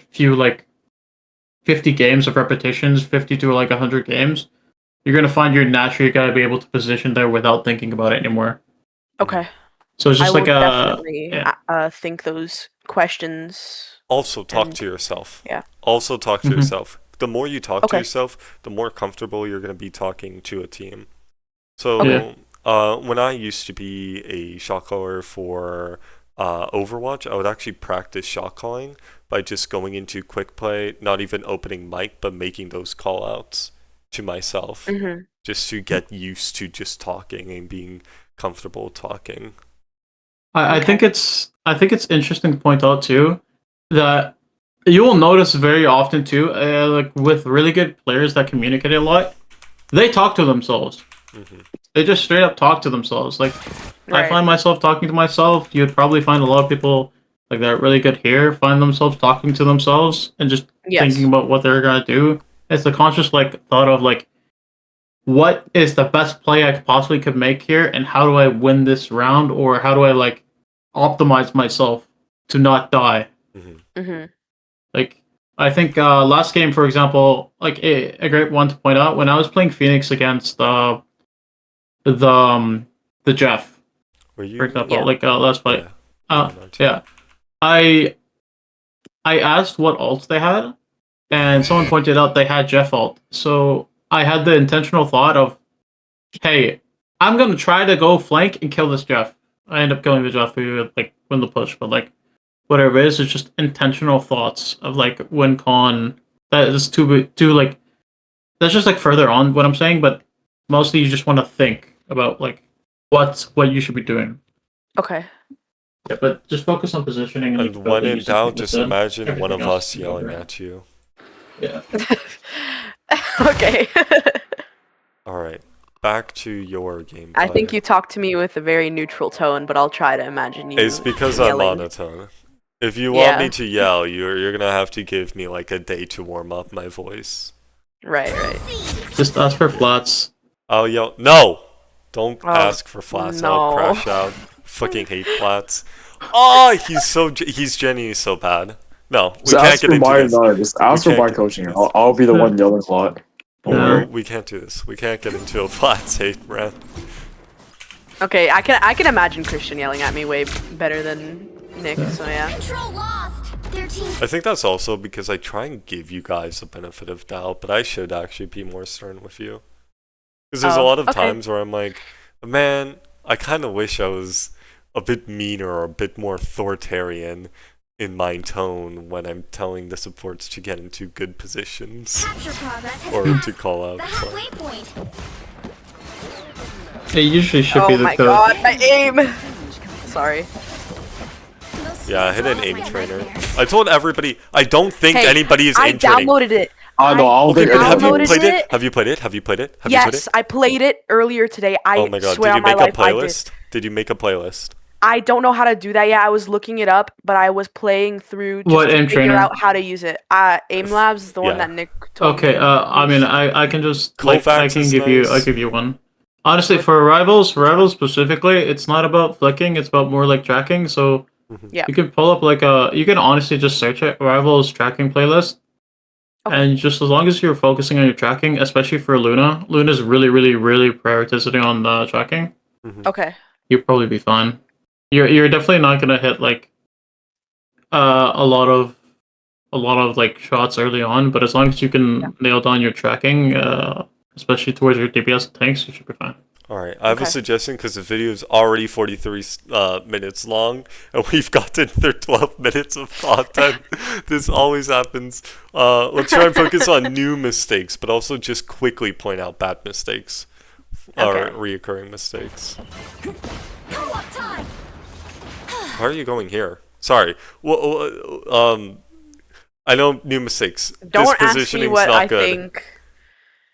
50 games of repetitions, 50 to like 100 games, you're going to find you're naturally going to be able to position there without thinking about it anymore. Okay. So it's just definitely think those questions. Also talk to yourself. Yeah. Also talk to yourself. The more you talk to yourself, the more comfortable you're going to be talking to a team. So when I used to be a shot caller for Overwatch, I would actually practice shot calling by just going into quick play, not even opening mic, but making those call outs to myself, just to get used to just talking and being comfortable talking. I think it's interesting to point out too that you will notice very often too, like with really good players that communicate a lot, they talk to themselves. They just straight up talk to themselves. Like I find myself talking to myself. You'd probably find a lot of people like that are really good here find themselves talking to themselves and just thinking about what they're gonna do. It's the conscious like thought of like, what is the best play I possibly could make here, and how do I win this round, or how do I like optimize myself to not die? Like I think last game, for example, like a great one to point out when I was playing Phoenix against the Jeff, Were you? for example, like last play. Yeah. I asked what ults they had, and someone pointed out they had Jeff ult. So I had the intentional thought of, hey, I'm gonna try to go flank and kill this Jeff. I end up killing the Jeff who would like win the push, but like whatever it is, it's just intentional thoughts of like win con. That is too like that's just like further on what I'm saying, but mostly you just want to think about like what you should be doing. Okay. Yeah, but just focus on positioning. And when in doubt, just imagine one of us yelling at you. Yeah. Okay. Alright, back to your game. I think you talk to me with a very neutral tone, but I'll try to imagine you. It's because I'm monotone. If you want me to yell, you're gonna have to give me like a day to warm up my voice. Right. Just ask for flats. I'll yell. No! Don't ask for flats. I'll crash out. Fucking hate flats. Oh, he's genuinely so bad. No, we can't get into this. No, just ask for my coaching. I'll be the one yelling flat. No, we can't do this. We can't get into a flats hate, man. Okay, I can imagine Christian yelling at me way better than Nick. So yeah. Control lost. Their team. I think that's also because I try and give you guys the benefit of doubt, but I should actually be more stern with you. Because there's a lot of times where I'm like, man, I kind of wish I was a bit meaner or a bit more authoritarian in my tone when I'm telling the supports to get into good positions or to call out. It usually should be the my god, my aim! Sorry. Yeah, I hit an aim trainer. I told everybody, I don't think anybody is aim training. I downloaded it. I know, I'll Okay, but have you downloaded played it. it? Have you played it? Have you played it? Have you played Yes, it? I played it earlier today. Oh my god, swear did you on my make a life, playlist? Did you make a playlist? I don't know how to do that yet. I was looking it up, but I was playing through just to figure out how to use it. Aim Labs is the one that Nick told me. Okay, I mean, I can just like I Kovacs can is give you nice. I give you one. Honestly, for rivals specifically, it's not about flicking. It's about more like tracking. So Yeah. you can pull up like you can honestly just search it rivals tracking playlist, and just as long as you're focusing on your tracking, especially for Luna's really prioritizing on the tracking. Okay. You'll probably be fine. You're definitely not gonna hit like a lot of like shots early on, but as long as you can nail down your tracking, especially towards your DPS tanks, you should be fine. Alright, I have a suggestion because the video is already 43 minutes long and we've gotten through 12 minutes of content. This always happens. Let's try and focus on new mistakes, but also just quickly point out bad mistakes or reoccurring mistakes. Why are you going here? Sorry. Well, I know new mistakes. Don't this ask me what not I good. think.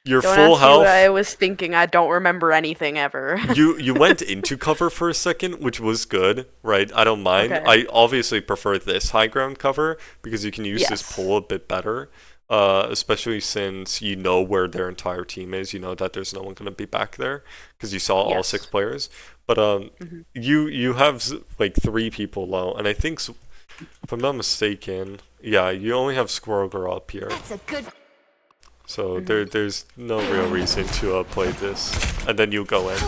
Your Don't full ask me health. what I was thinking. I don't remember anything ever. you went into cover for a second, which was good, right? I don't mind. I obviously prefer this high ground cover because you can use this pull a bit better, especially since you know where their entire team is. You know that there's no one going to be back there because you saw all 6 players. But you have like 3 people low, and I think, if I'm not mistaken, yeah, you only have Squirrel Girl up here. That's a good. So there's no real reason to play this, and then you go in.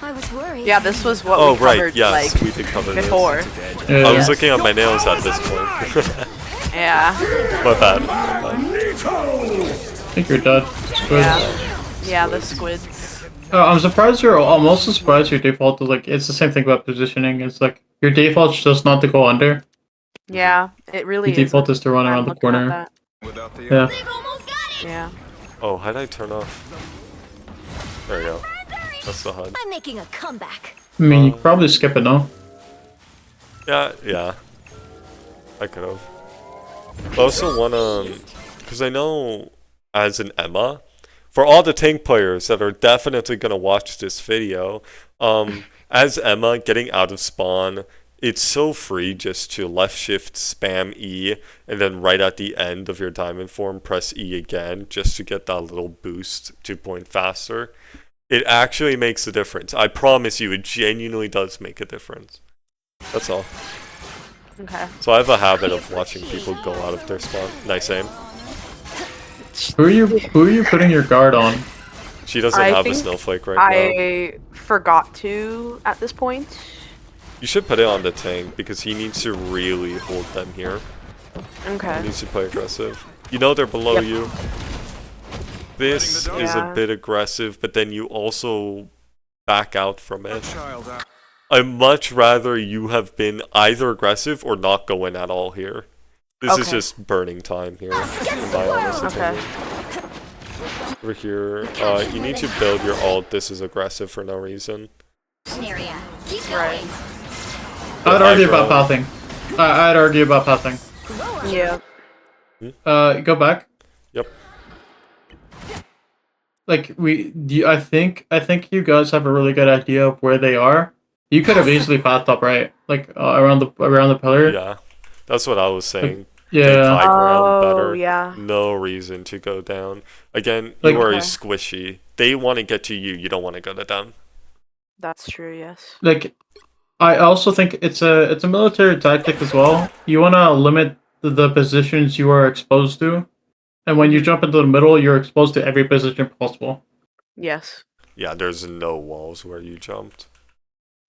I was worried. Yeah, this was what we covered yes, like we did cover before. This. I was looking at my nails at this point. Yeah. My bad. I think you're dead. Yeah, the squids. I'm surprised I'm also surprised your default is like, it's the same thing about positioning. It's like, your default's just not to go under. Yeah, it really Your default is to run around the corner. They've almost got it. Yeah. Oh, how did I turn off? There you go. That's the HUD. I'm making a comeback. I mean, you could probably skip it, no? Yeah. I could have. I also wanna, because I know as an Emma, for all the tank players that are definitely gonna watch this video, as Emma getting out of spawn, it's so free just to left shift spam E and then right at the end of your diamond form press E again just to get that little boost 2 point faster. It actually makes a difference. I promise you, it genuinely does make a difference. That's all. Okay. So I have a habit of watching people go out of their spawn. Nice aim. Who are you putting your guard on? She doesn't I have a think snowflake right now. I forgot to at this point. You should put it on the tank because he needs to really hold them here. Okay. He needs to play aggressive. You know they're below you. This is a bit aggressive, but then you also back out from it. I'd much rather you have been either aggressive or not go in at all here. This is just burning time here, in my honest opinion. Over here, you need to build your ult. This is aggressive for no reason. Area. Keep going. I'd argue about pathing. I'd argue about pathing. Yeah. Go back. Yep. Like I think you guys have a really good idea of where they are. You could have easily pathed up, right? Like around the pillar. Yeah, that's what I was saying. Yeah. High ground better. Yeah. No reason to go down. Again, Like, you are squishy. They want to get to you. You don't want to go to them. That's true. Yes. Like, I also think it's a military tactic as well. You want to limit the positions you are exposed to, and when you jump into the middle, you're exposed to every position possible. Yes. Yeah, there's no walls where you jumped.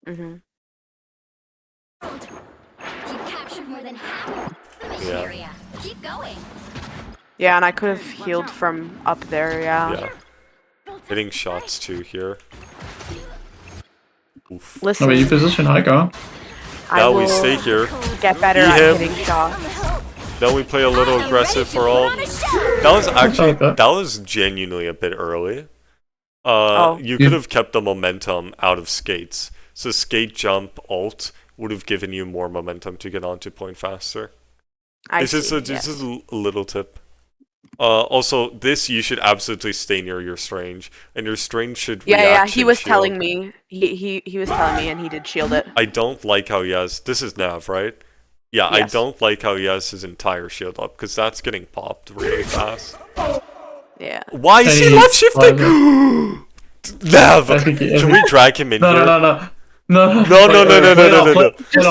Mhm. You've captured more than half the mission area. Keep going. Yeah, and I could have healed from up there. Yeah. Hitting shots too here. Oof. Listen. I mean, you position high ground. Now we stay here. Get better Beat at him. hitting shots. Then we play a little aggressive for all. That was actually, that was genuinely a bit early. You could have kept the momentum out of skates. So skate, jump, ult would have given you more momentum to get onto point faster. This is a little tip. Also, this you should absolutely stay near your strange, and your strange should reaction he was shield. telling me. He was telling me, and he did shield it. I don't like how he has. This is Nav, right? Yeah, Yes. I don't like how he has his entire shield up because that's getting popped really fast. Yeah. Why is he left shifting? Nav, can we drag him in here? No.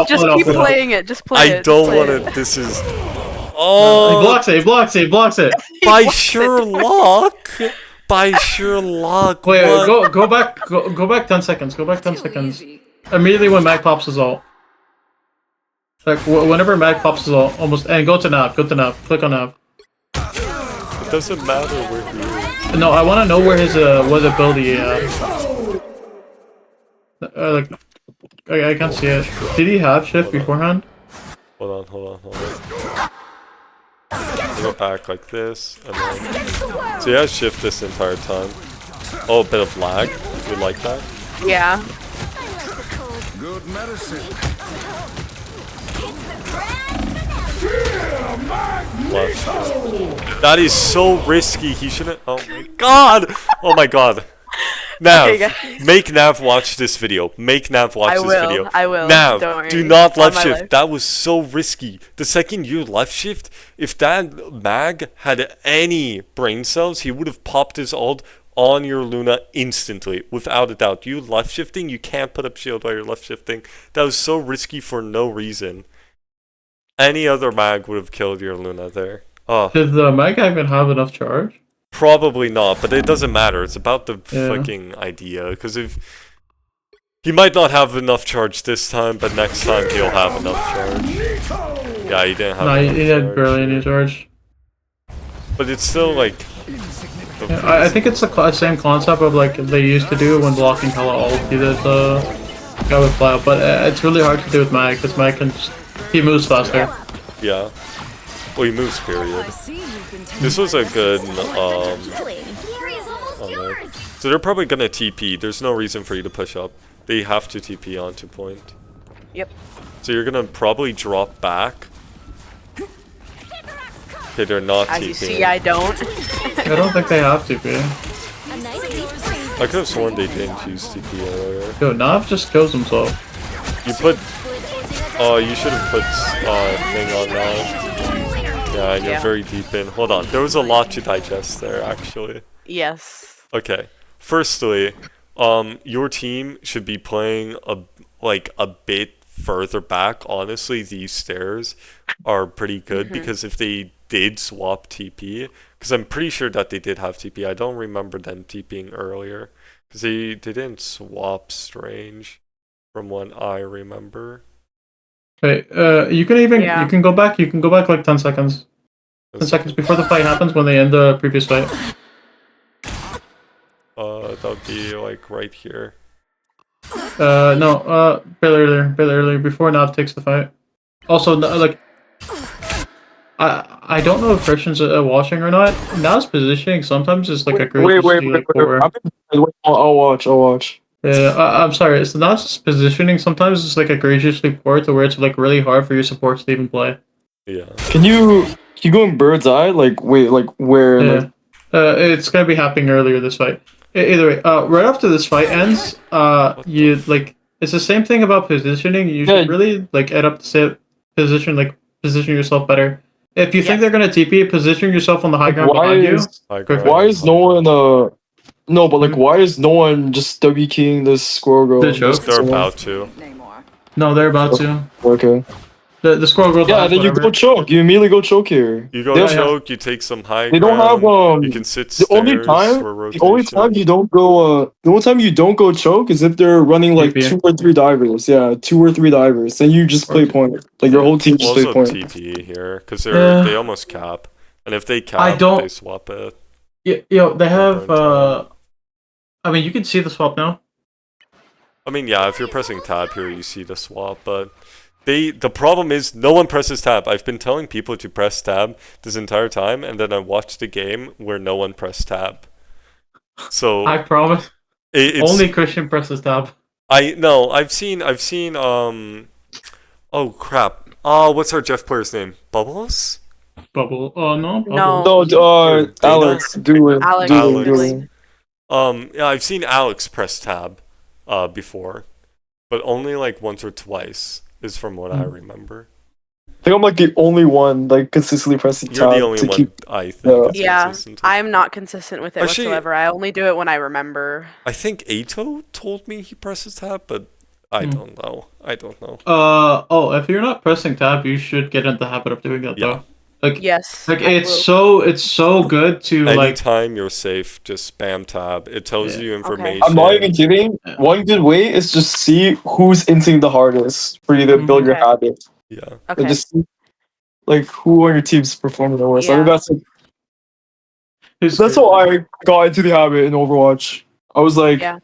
Just keep playing it. Just play it. I don't want to. This is. Oh. He blocks it. By sheer luck. By sheer luck. Wait, go back 10 seconds. Go back 10 seconds. Immediately when Mag pops his ult. Like whenever Mag pops his ult, almost and go to Nav. Click on Nav. It doesn't matter where he is. No, I want to know where his what ability. Like I can't see it. Did he have shift beforehand? Hold on. Go back like this, and then. So he has shift this entire time. Oh, a bit of lag. You like that? Yeah. Good medicine. Left. That is so risky. He shouldn't. Oh my god! Oh my god. Nav, Okay, make Nav watch this video. Make Nav watch this video. I will. Nav, Don't worry. do not left On my shift. life. That was so risky. The second you left shift, if that Mag had any brain cells, he would have popped his ult on your Luna instantly, without a doubt. You left shifting, you can't put up shield while you're left shifting. That was so risky for no reason. Any other Mag would have killed your Luna there. Oh. Did the Mag even have enough charge? Probably not, but it doesn't matter. It's about the fucking idea. Because if he might not have enough charge this time, but next time he'll have enough charge. Yeah, he didn't have. No, he had barely any charge. But it's still like. Yeah, I think it's the same concept of like they used to do when blocking Hella ult. He did go with fly up, but it's really hard to do with Mag because Mag can he moves faster. Yeah. Well, he moves, period. This was a good So they're probably gonna TP. There's no reason for you to push up. They have to TP onto point. Yep. So you're gonna probably drop back. Okay, they're not As TPing. you see, I don't. I don't think they have to be. A nice deep freeze. I could have sworn they didn't use TP earlier. Yo, Nav just kills himself. You put... Oh, you should have put thing on that. Yeah, and you're very deep in. Hold on, there was a lot to digest there, actually. Yes. Okay. Firstly, your team should be playing a bit further back. Honestly, these stairs are pretty good because if they did swap TP, because I'm pretty sure that they did have TP. I don't remember them TPing earlier because they didn't swap Strange from what I remember. Wait, you can even Yeah. you can go back like 10 seconds. 10 seconds before the fight happens when they end the previous fight. That would be like right here. No, barely earlier, before Nav takes the fight. Also, like, I don't know if Christian's watching or not. Nav's positioning sometimes is like a great. Wait. I'll watch. Yeah, I'm sorry. It's not just positioning. Sometimes it's like egregiously poor to where it's like really hard for your supports to even play. Yeah. Can you go in bird's eye? Like, wait, like where? Yeah. Like... It's gonna be happening earlier this fight. Either way, right after this fight ends, you like it's the same thing about positioning. You should really like add up the position, like position yourself better. If you think they're gonna TP, position yourself on the high ground behind you. Why is no one No, but like, why is no one just W keying this squirrel girl? They're about to. No, they're about to. Okay. The squirrel girl. Yeah, then you go choke. You immediately go choke here. You go choke. You take some high. They don't have You can sit the only time. The only time you don't go. The only time you don't go choke is if they're running like TP. 2 or 3 divers. Yeah, 2 or 3 divers. Then you just play point. Like your whole team just play Also point. TP here because they almost cap, and if they cap, they swap it. Yeah, they have. I mean, you can see the swap now. I mean, yeah, if you're pressing tab here, you see the swap, but the problem is no one presses tab. I've been telling people to press tab this entire time, and then I watched the game where no one pressed tab. So I promise. Only Christian presses tab. I've seen oh crap. Oh, what's our Jeff player's name? Bubbles? Bubble. Oh no. No. No, Alex. Do it. Alex. Yeah, I've seen Alex press tab before, but only like once or twice is from what I remember. I think I'm like the only one like consistently pressing tab. You're the only one I think. Yeah, I'm not consistent with it whatsoever. I only do it when I remember. I think Ato told me he presses tab, but I don't know. If you're not pressing tab, you should get into the habit of doing that though. Like yes, like it's so good to anytime you're safe, just spam tab. It tells you information. I'm not even kidding. One good way is just see who's inting the hardest for you to build your habit. Yeah. Okay. Like just like who on your team's performing the worst. Yeah. Like that's how I got into the habit in Overwatch. I was like, yeah.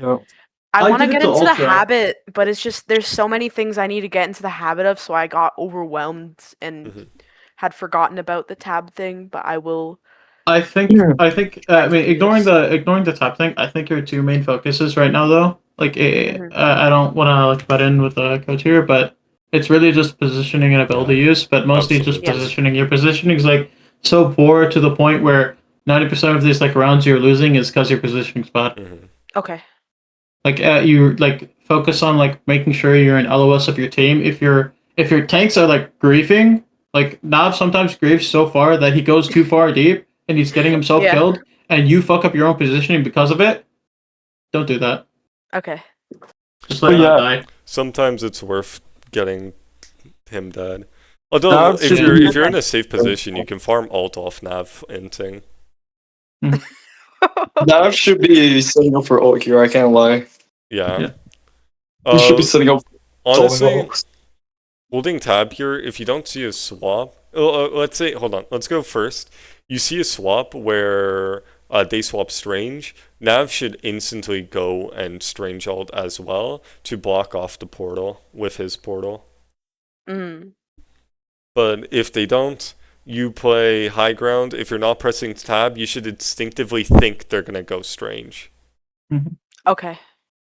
Yeah. I want to get into the habit, but it's just there's so many things I need to get into the habit of, so I got overwhelmed and had forgotten about the tab thing. But I will. I think. I mean, ignoring the tab thing. I think your 2 main focuses right now, though. Like, I don't want to like butt in with the coach here, but it's really just positioning and ability use. But mostly just positioning. Your positioning is like so poor to the point where 90% of these like rounds you're losing is because your positioning's bad. Okay. Like you like focus on like making sure you're in LOS of your team. If your tanks are like griefing, like Nav sometimes grieves so far that he goes too far deep and he's getting himself killed, and you fuck up your own positioning because of it. Don't do that. Okay. Just let him die. Sometimes it's worth getting him dead. Although if you're in a safe position, you can farm ult off Nav inting. Nav should be setting up for ult here. I can't lie. Yeah. You should be setting up. Honestly, holding tab here, if you don't see a swap, let's say, hold on, let's go first. You see a swap where they swap Strange. Nav should instantly go and Strange ult as well to block off the portal with his portal. But if they don't, you play high ground, if you're not pressing tab, you should instinctively think they're gonna go strange. Okay.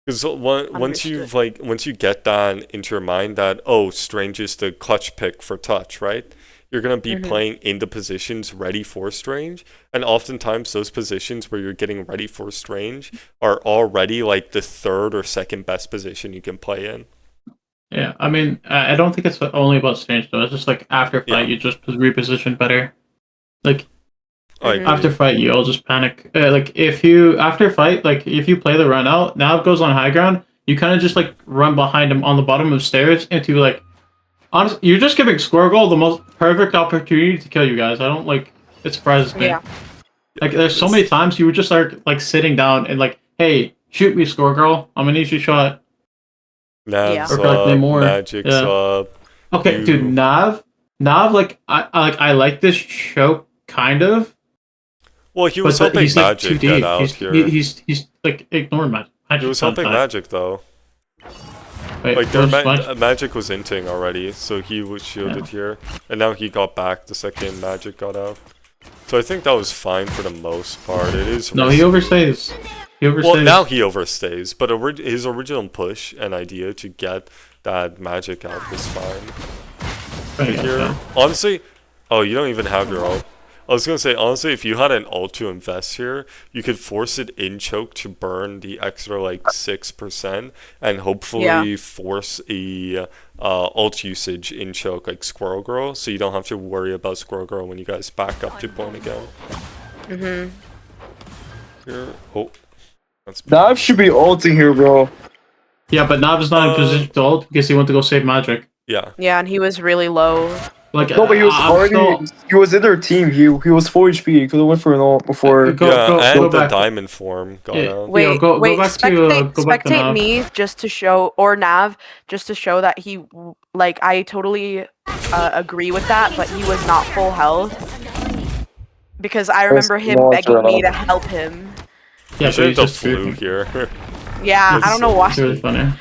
Because once you get that into your mind that, oh, strange is the clutch pick for touch, right? You're gonna be playing in the positions ready for strange, and oftentimes those positions where you're getting ready for strange are already like the third or second best position you can play in. Yeah, I mean, I don't think it's only about strange though. It's just like after fight, you just reposition better. Like after fight, you all just panic. Like if you after fight, like if you play the run out, Nav goes on high ground. You kind of just like run behind him on the bottom of stairs into like. Honestly, you're just giving Squirgle the most perfect opportunity to kill you guys. I don't like. It surprises me. Yeah. Like there's so many times you were just like sitting down and like, hey, shoot me, Squirgle. I'm an easy shot. Nav's Or collect more. Magic's up. Okay, dude, Nav, like I like this show kind of. Well, he was helping Magic get out here. He's like ignoring Magic. He was helping Magic though. Wait, like Magic was inting already, so he was shielded here, and now he got back the second Magic got out. So I think that was fine for the most part. It is. No, he overstays. Well, now he overstays, but his original push and idea to get that Magic out was fine. Here, honestly, oh, you don't even have your ult. I was gonna say, honestly, if you had an ult to invest here, you could force it in choke to burn the extra like 6%, and hopefully force a ult usage in choke like Squirrel Girl, so you don't have to worry about Squirrel Girl when you guys back up to point again. Here, oh. Nav should be ulting here, bro. Yeah, but Nav is not in position to ult because he went to go save Magic. Yeah. Yeah, and he was really low. Like, no, but he was already. He was in their team. He was full HP. He could have went for an ult before. And the diamond form got out. Wait, go back spectate me just to show, or Nav, just to show that he, like, I totally agree with that, but he was not full health. Because I remember him begging me to help him. Yeah, so he's just flew here. Yeah, I don't know why. It's really funny.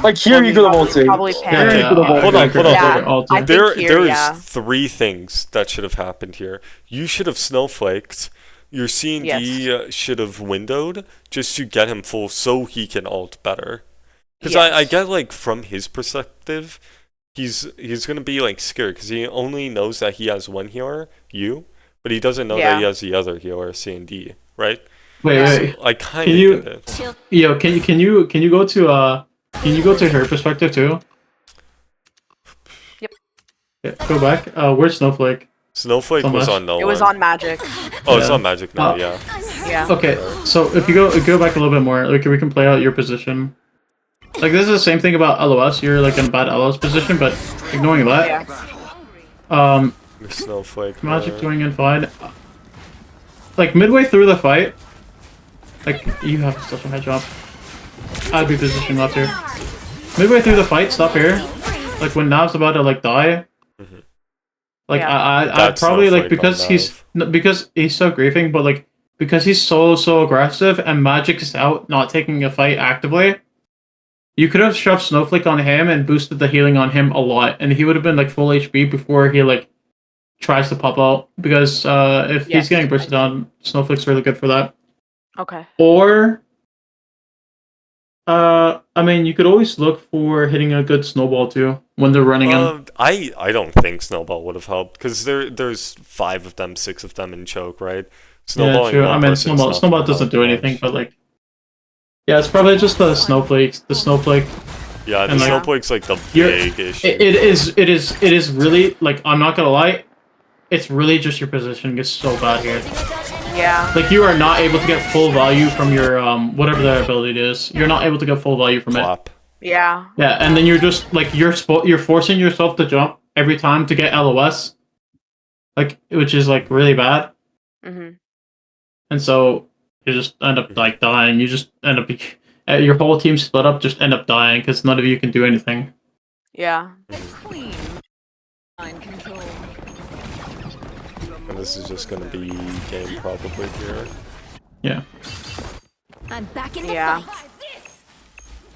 Like here, you could have ulted. Hold on. There's 3 things that should have happened here. You should have snowflaked. Your C&D should have windowed just to get him full so he can ult better. Because I get like from his perspective, he's gonna be like scared because he only knows that he has one healer, you, but he doesn't know that he has the other healer, C&D, right? Wait. So I kind of get it. Yo, can you go to her perspective too? Yep. Yeah, go back. Where's Snowflake? Snowflake was on no one. It was on Magic. Oh, it's on Magic now. Yeah. Okay, so if you go back a little bit more, like we can play out your position. Like this is the same thing about LOS. You're like in a bad LOS position, but ignoring that. Snowflake. Magic going in fine. Like midway through the fight, like you have such a high jump. I'd be positioned left here. Midway through the fight, stop here. Like when Nav's about to like die. Like I'd probably like because he's so griefing, but like because he's so aggressive and Magic is out not taking a fight actively. You could have shoved Snowflake on him and boosted the healing on him a lot, and he would have been like full HP before he like tries to pop out. Because if he's getting bursted on, Snowflake's really good for that. Okay. Or, I mean, you could always look for hitting a good snowball too when they're running in. I don't think snowball would have helped because there's 5 of them, 6 of them in choke, right? Yeah, true. I mean, snowball doesn't do anything, but like. Yeah, it's probably just the snowflakes. The snowflake. Yeah, the snowflake's like the big issue. It is really like I'm not gonna lie, it's really just your position gets so bad here. Yeah. Like you are not able to get full value from your whatever their ability is. You're not able to get full value from it. Yeah. Yeah, and then you're just like you're forcing yourself to jump every time to get LOS, like which is like really bad. And so. You just end up like dying. You just end up your whole team split up. Just end up dying because none of you can do anything. Yeah. And this is just gonna be game probably here. Yeah. I'm back in the fight.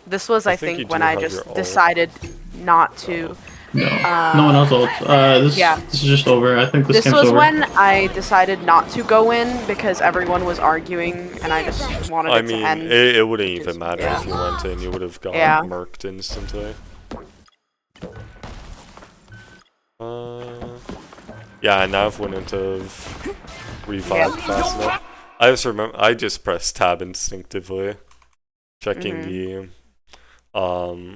This was I think when I just decided not to. No, no one else ult. This is just over. I think this This game's was over. when I decided not to go in because everyone was arguing and I just wanted it to end. It wouldn't even matter if you went in. You would have got murked instantly. Yeah, Nav wouldn't have revived fast enough. I just pressed tab instinctively, checking the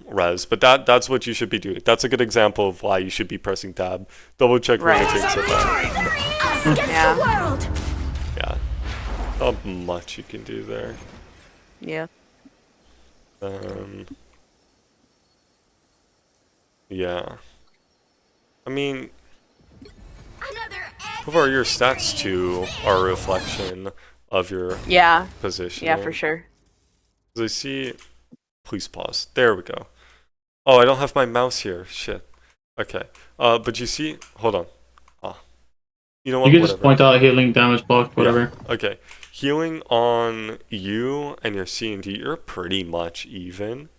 res, but that's what you should be doing. That's a good example of why you should be pressing tab. Double check rotating so that. Yeah, not much you can do there. Yeah. Yeah. I mean, however, your stats too are a reflection of your position. Yeah, for sure. I see. Please pause. There we go. Oh, I don't have my mouse here. Shit. Okay. But you see, hold on. You know what? You can just point out healing, damage blocked, whatever. Yeah. Okay. Healing on you and your C&D, you're pretty much even,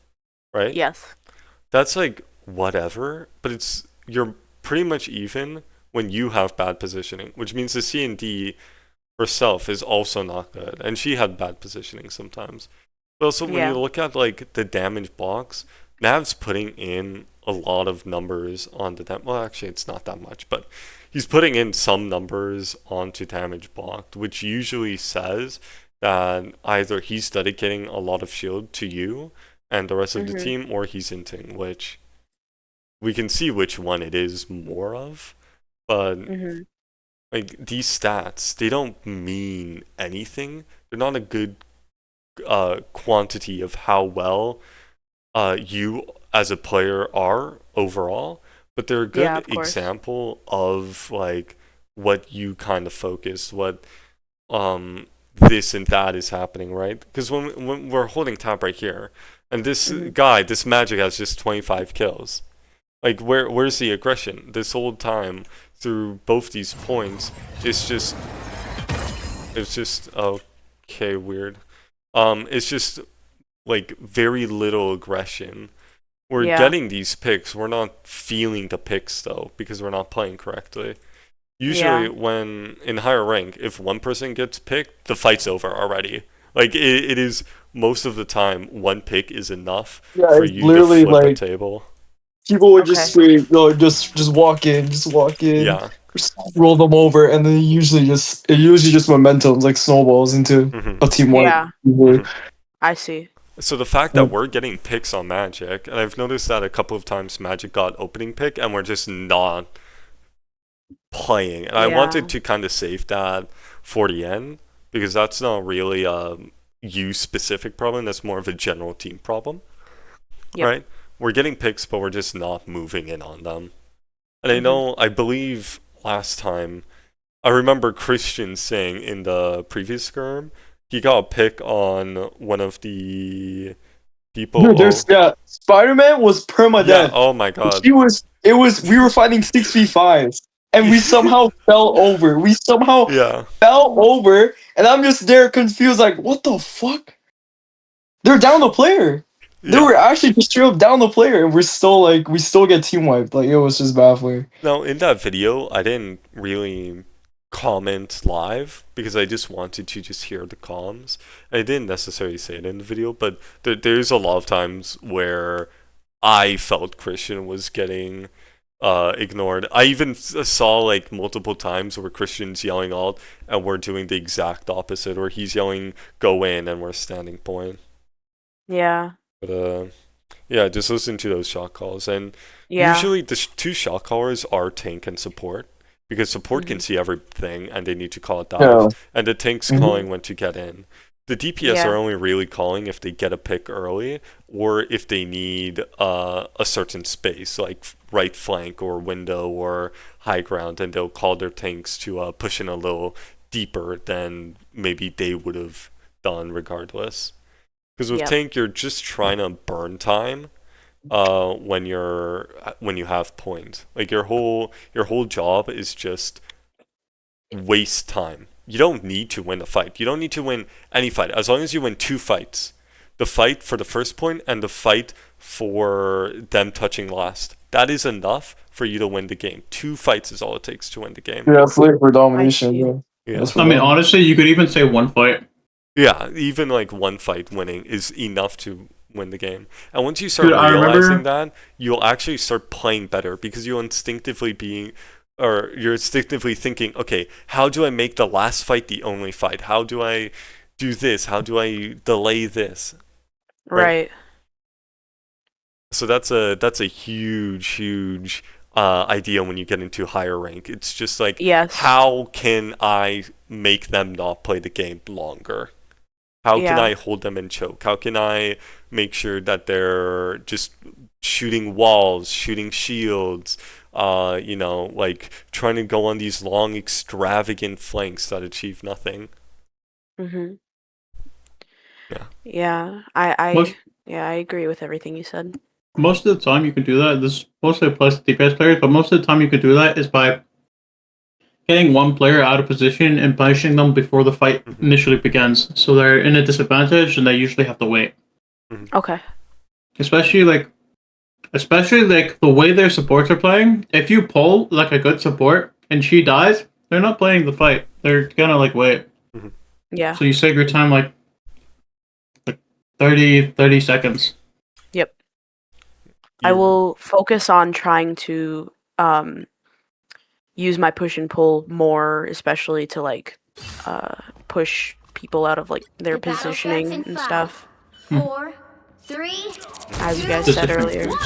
right? Yes. That's like whatever, but you're pretty much even when you have bad positioning, which means the C&D herself is also not good, and she had bad positioning sometimes. But also when you look at like the damage blocks, Nav's putting in a lot of numbers on the well, actually it's not that much, but he's putting in some numbers onto damage blocked, which usually says that either he's dedicating a lot of shield to you and the rest of the team, or he's inting, which we can see which one it is more of. But like these stats, they don't mean anything. They're not a good quantity of how well you as a player are overall, but they're a good example of like what you kind of focus, what this and that is happening, right? Because when we're holding tab right here, and this guy, this magic has just 25 kills. Like where's the aggression? This whole time through both these points, it's just okay, weird. It's just like very little aggression. We're getting these picks. We're not feeling the picks though because we're not playing correctly. Usually when in higher rank, if one person gets picked, the fight's over already. Like it is most of the time one pick is enough for you to flip like a table. People would just scream, no, just walk in, Yeah. Roll them over, and then it usually just momentum, like snowballs into a team wipe. Yeah. I see. So the fact that we're getting picks on Magic, and I've noticed that a couple of times Magic got opening pick, and we're just not playing. And I wanted to kind of save that for the end, because that's not really a you-specific problem, that's more of a general team problem. Right? We're getting picks, but we're just not moving in on them. And I believe last time, I remember Christian saying in the previous skirm, he got a pick on one of the people. Dude, Spider-Man was permadeath. Yeah, oh my god. We were fighting 6v5, and we somehow fell over. Fell over, and I'm just there confused, like, what the fuck? They're down the player. They were actually just straight up down the player, and we still get team wiped. Like, it was just baffling. Now, in that video, I didn't really comment live because I just wanted to just hear the comms. I didn't necessarily say it in the video, but there's a lot of times where I felt Christian was getting ignored. I even saw like multiple times where Christian's yelling alt and we're doing the exact opposite, or he's yelling go in and we're standing point. Yeah. But just listen to those shot calls, and usually the two shot callers are tank and support, because support can see everything and they need to call it dive, and the tank's calling when to get in. The DPS are only really calling if they get a pick early, or if they need a certain space, like right flank or window or high ground, and they'll call their tanks to push in a little deeper than maybe they would have done regardless. Because with tank, you're just trying to burn time when you have points. Like your whole job is just waste time. You don't need to win a fight. You don't need to win any fight. As long as you win 2 fights, the fight for the first point and the fight for them touching last, that is enough for you to win the game. 2 fights is all it takes to win the game. Yeah, flavor domination. Yeah. Yeah. That's I mean, honestly, you could even say 1 fight. Yeah, even like 1 fight winning is enough to win the game. And once you start Dude, I realizing remember- that, you'll actually start playing better because you're instinctively thinking, okay, how do I make the last fight the only fight? How do I do this? How do I delay this? Right. So that's a huge idea when you get into higher rank. It's just like, Yes. how can I make them not play the game longer? How can I hold them in choke? How can I make sure that they're just shooting walls, shooting shields, like trying to go on these long, extravagant flanks that achieve nothing? Mhm. Yeah. Yeah. I agree with everything you said. Most of the time you can do that. This mostly applies to DPS players, but most of the time you can do that is by getting one player out of position and punishing them before the fight initially begins. So they're in a disadvantage and they usually have to wait. Okay. Especially like the way their supports are playing. If you pull like a good support and she dies, they're not playing the fight. They're gonna like wait. Yeah. So you save your time like 30 seconds. Yep. I will focus on trying to use my push and pull more, especially to like push people out of like their The battle starts positioning in and 5, stuff. 4, 3, As you guys 2, said earlier. 1.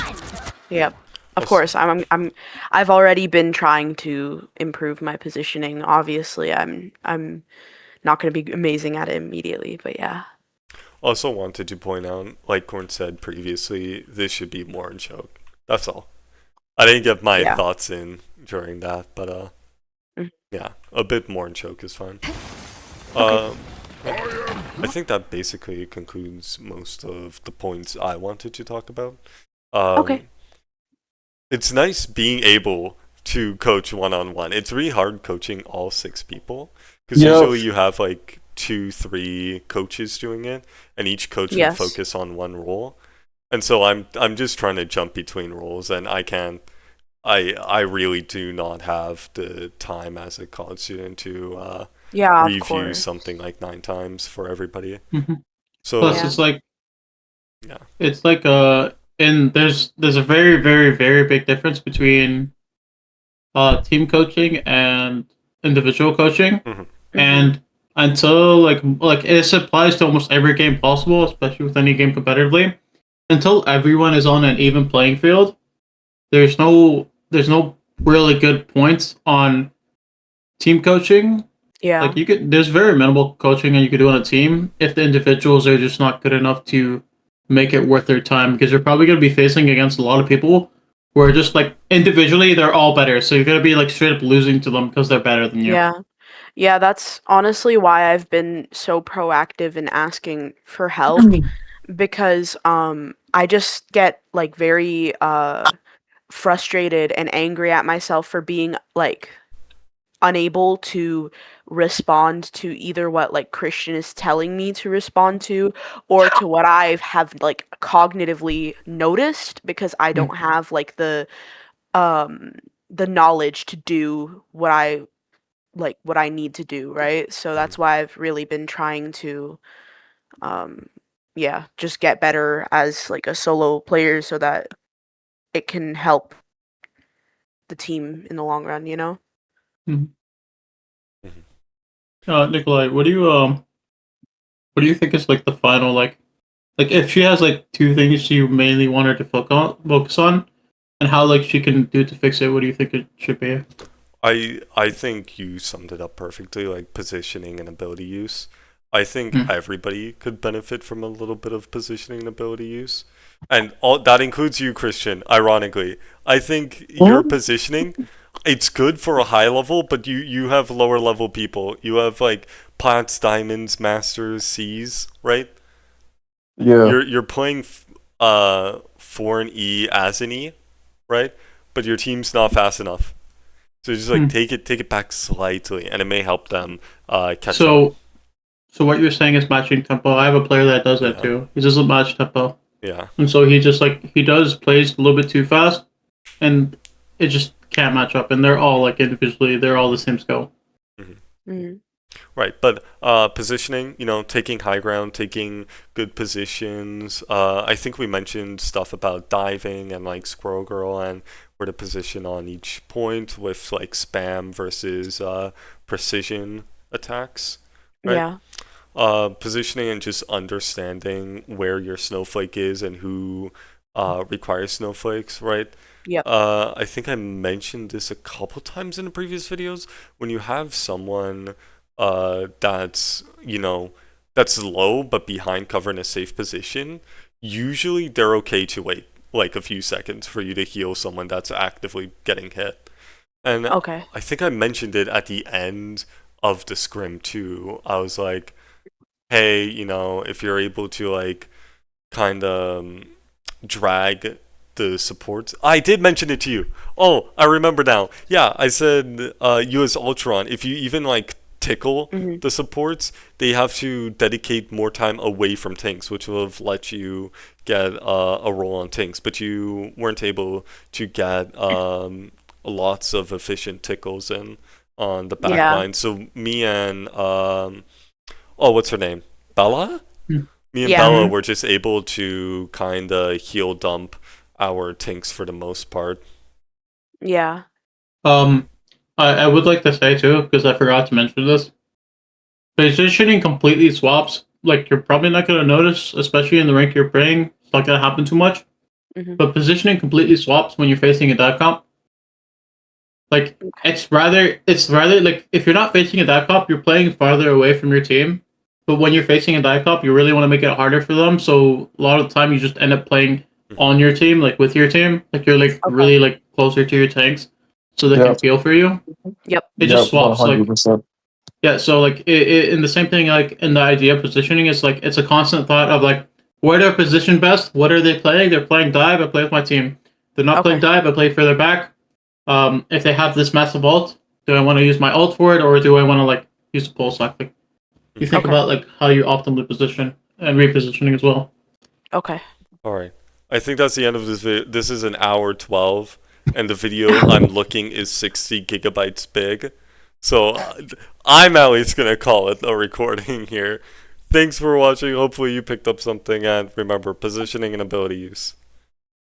Yep. Of course, I've already been trying to improve my positioning. Obviously, I'm not going to be amazing at it immediately, but yeah. Also wanted to point out, like Korn said previously, this should be more in choke. That's all. I didn't get my thoughts in during that, but yeah, a bit more in choke is fine. I think that basically concludes most of the points I wanted to talk about. Okay. It's nice being able to coach one-on-one. It's really hard coaching all 6 people because usually you have like 2-3 coaches doing it, and each coach can focus on one role. And so I'm just trying to jump between roles, and I really do not have the time as a college student to review something like 9 times for everybody. So plus it's like it's like and there's a very very very big difference between team coaching and individual coaching. And until like it applies to almost every game possible, especially with any game competitively, until everyone is on an even playing field, there's no really good points on team coaching. Yeah. Like there's very minimal coaching that you could do on a team if the individuals are just not good enough to make it worth their time, because you're probably going to be facing against a lot of people who are just like individually they're all better, so you're going to be like straight up losing to them because they're better than you. Yeah, that's honestly why I've been so proactive in asking for help, because I just get like very frustrated and angry at myself for being like unable to respond to either what like Christian is telling me to respond to, or to what I have like cognitively noticed, because I don't have like the knowledge to do what I need to do, right? So that's why I've really been trying to just get better as like a solo player so that it can help the team in the long run, you know? Nikolai, what do you think is like the final like if she has like 2 things you mainly want her to focus on, and how like she can do to fix it, what do you think it should be? I think you summed it up perfectly, like positioning and ability use. I think everybody could benefit from a little bit of positioning and ability use. And all that includes you, Christian, ironically. I think your positioning, it's good for a high level, but you have lower level people. You have like Plats, Diamonds, Masters, Cs, right? Yeah. You're playing for an E as an E, right? But your team's not fast enough. So just like take it back slightly, and it may help them catch up. So what you're saying is matching tempo. I have a player that does that too. He doesn't match tempo. Yeah. And so he just like plays a little bit too fast, and it just can't match up. And they're all like individually, they're all the same skill. Right, but positioning, taking high ground, taking good positions. I think we mentioned stuff about diving and like Squirrel Girl and where to position on each point with like spam versus precision attacks. Right? Yeah. Positioning and just understanding where your snowflake is and who requires snowflakes, right? Yep. I think I mentioned this a couple times in the previous videos. When you have someone that's that's low but behind cover in a safe position, usually they're okay to wait like a few seconds for you to heal someone that's actively getting hit. And Okay. I think I mentioned it at the end of the scrim too. I was like, hey, if you're able to like kind of drag the supports. I did mention it to you. Oh, I remember now. Yeah, I said you as Ultron, if you even like tickle the supports, they have to dedicate more time away from tanks, which will have let you get a roll on tanks, but you weren't able to get lots of efficient tickles in on the back line. So me and what's her name? Bella? Me and Bella were just able to kind of heal dump our tanks for the most part. Yeah. I would like to say too, because I forgot to mention this. Positioning completely swaps. Like you're probably not gonna notice, especially in the rank you're playing. It's not gonna happen too much. But positioning completely swaps when you're facing a dive comp. Like it's rather like if you're not facing a dive comp, you're playing farther away from your team. But when you're facing a dive comp, you really want to make it harder for them. So a lot of the time, you just end up playing on your team, like with your team. Like you're like really like closer to your tanks, so they can feel for you. Yep. It just swaps 100%. like yeah. So like in the same thing like in the idea of positioning, it's like it's a constant thought of like where they're positioned best. What are they playing? They're playing dive. I play with my team. They're not playing dive. I play further back. If they have this massive ult, do I want to use my ult for it, or do I want to like use the pulse lock? Like, you think about like how you optimally position and repositioning as well. Okay. All right. I think that's the end of this video. This is an hour 12, and the video I'm looking is 60 gigabytes big. So I'm at least going to call it a recording here. Thanks for watching. Hopefully you picked up something, and remember, positioning and ability use.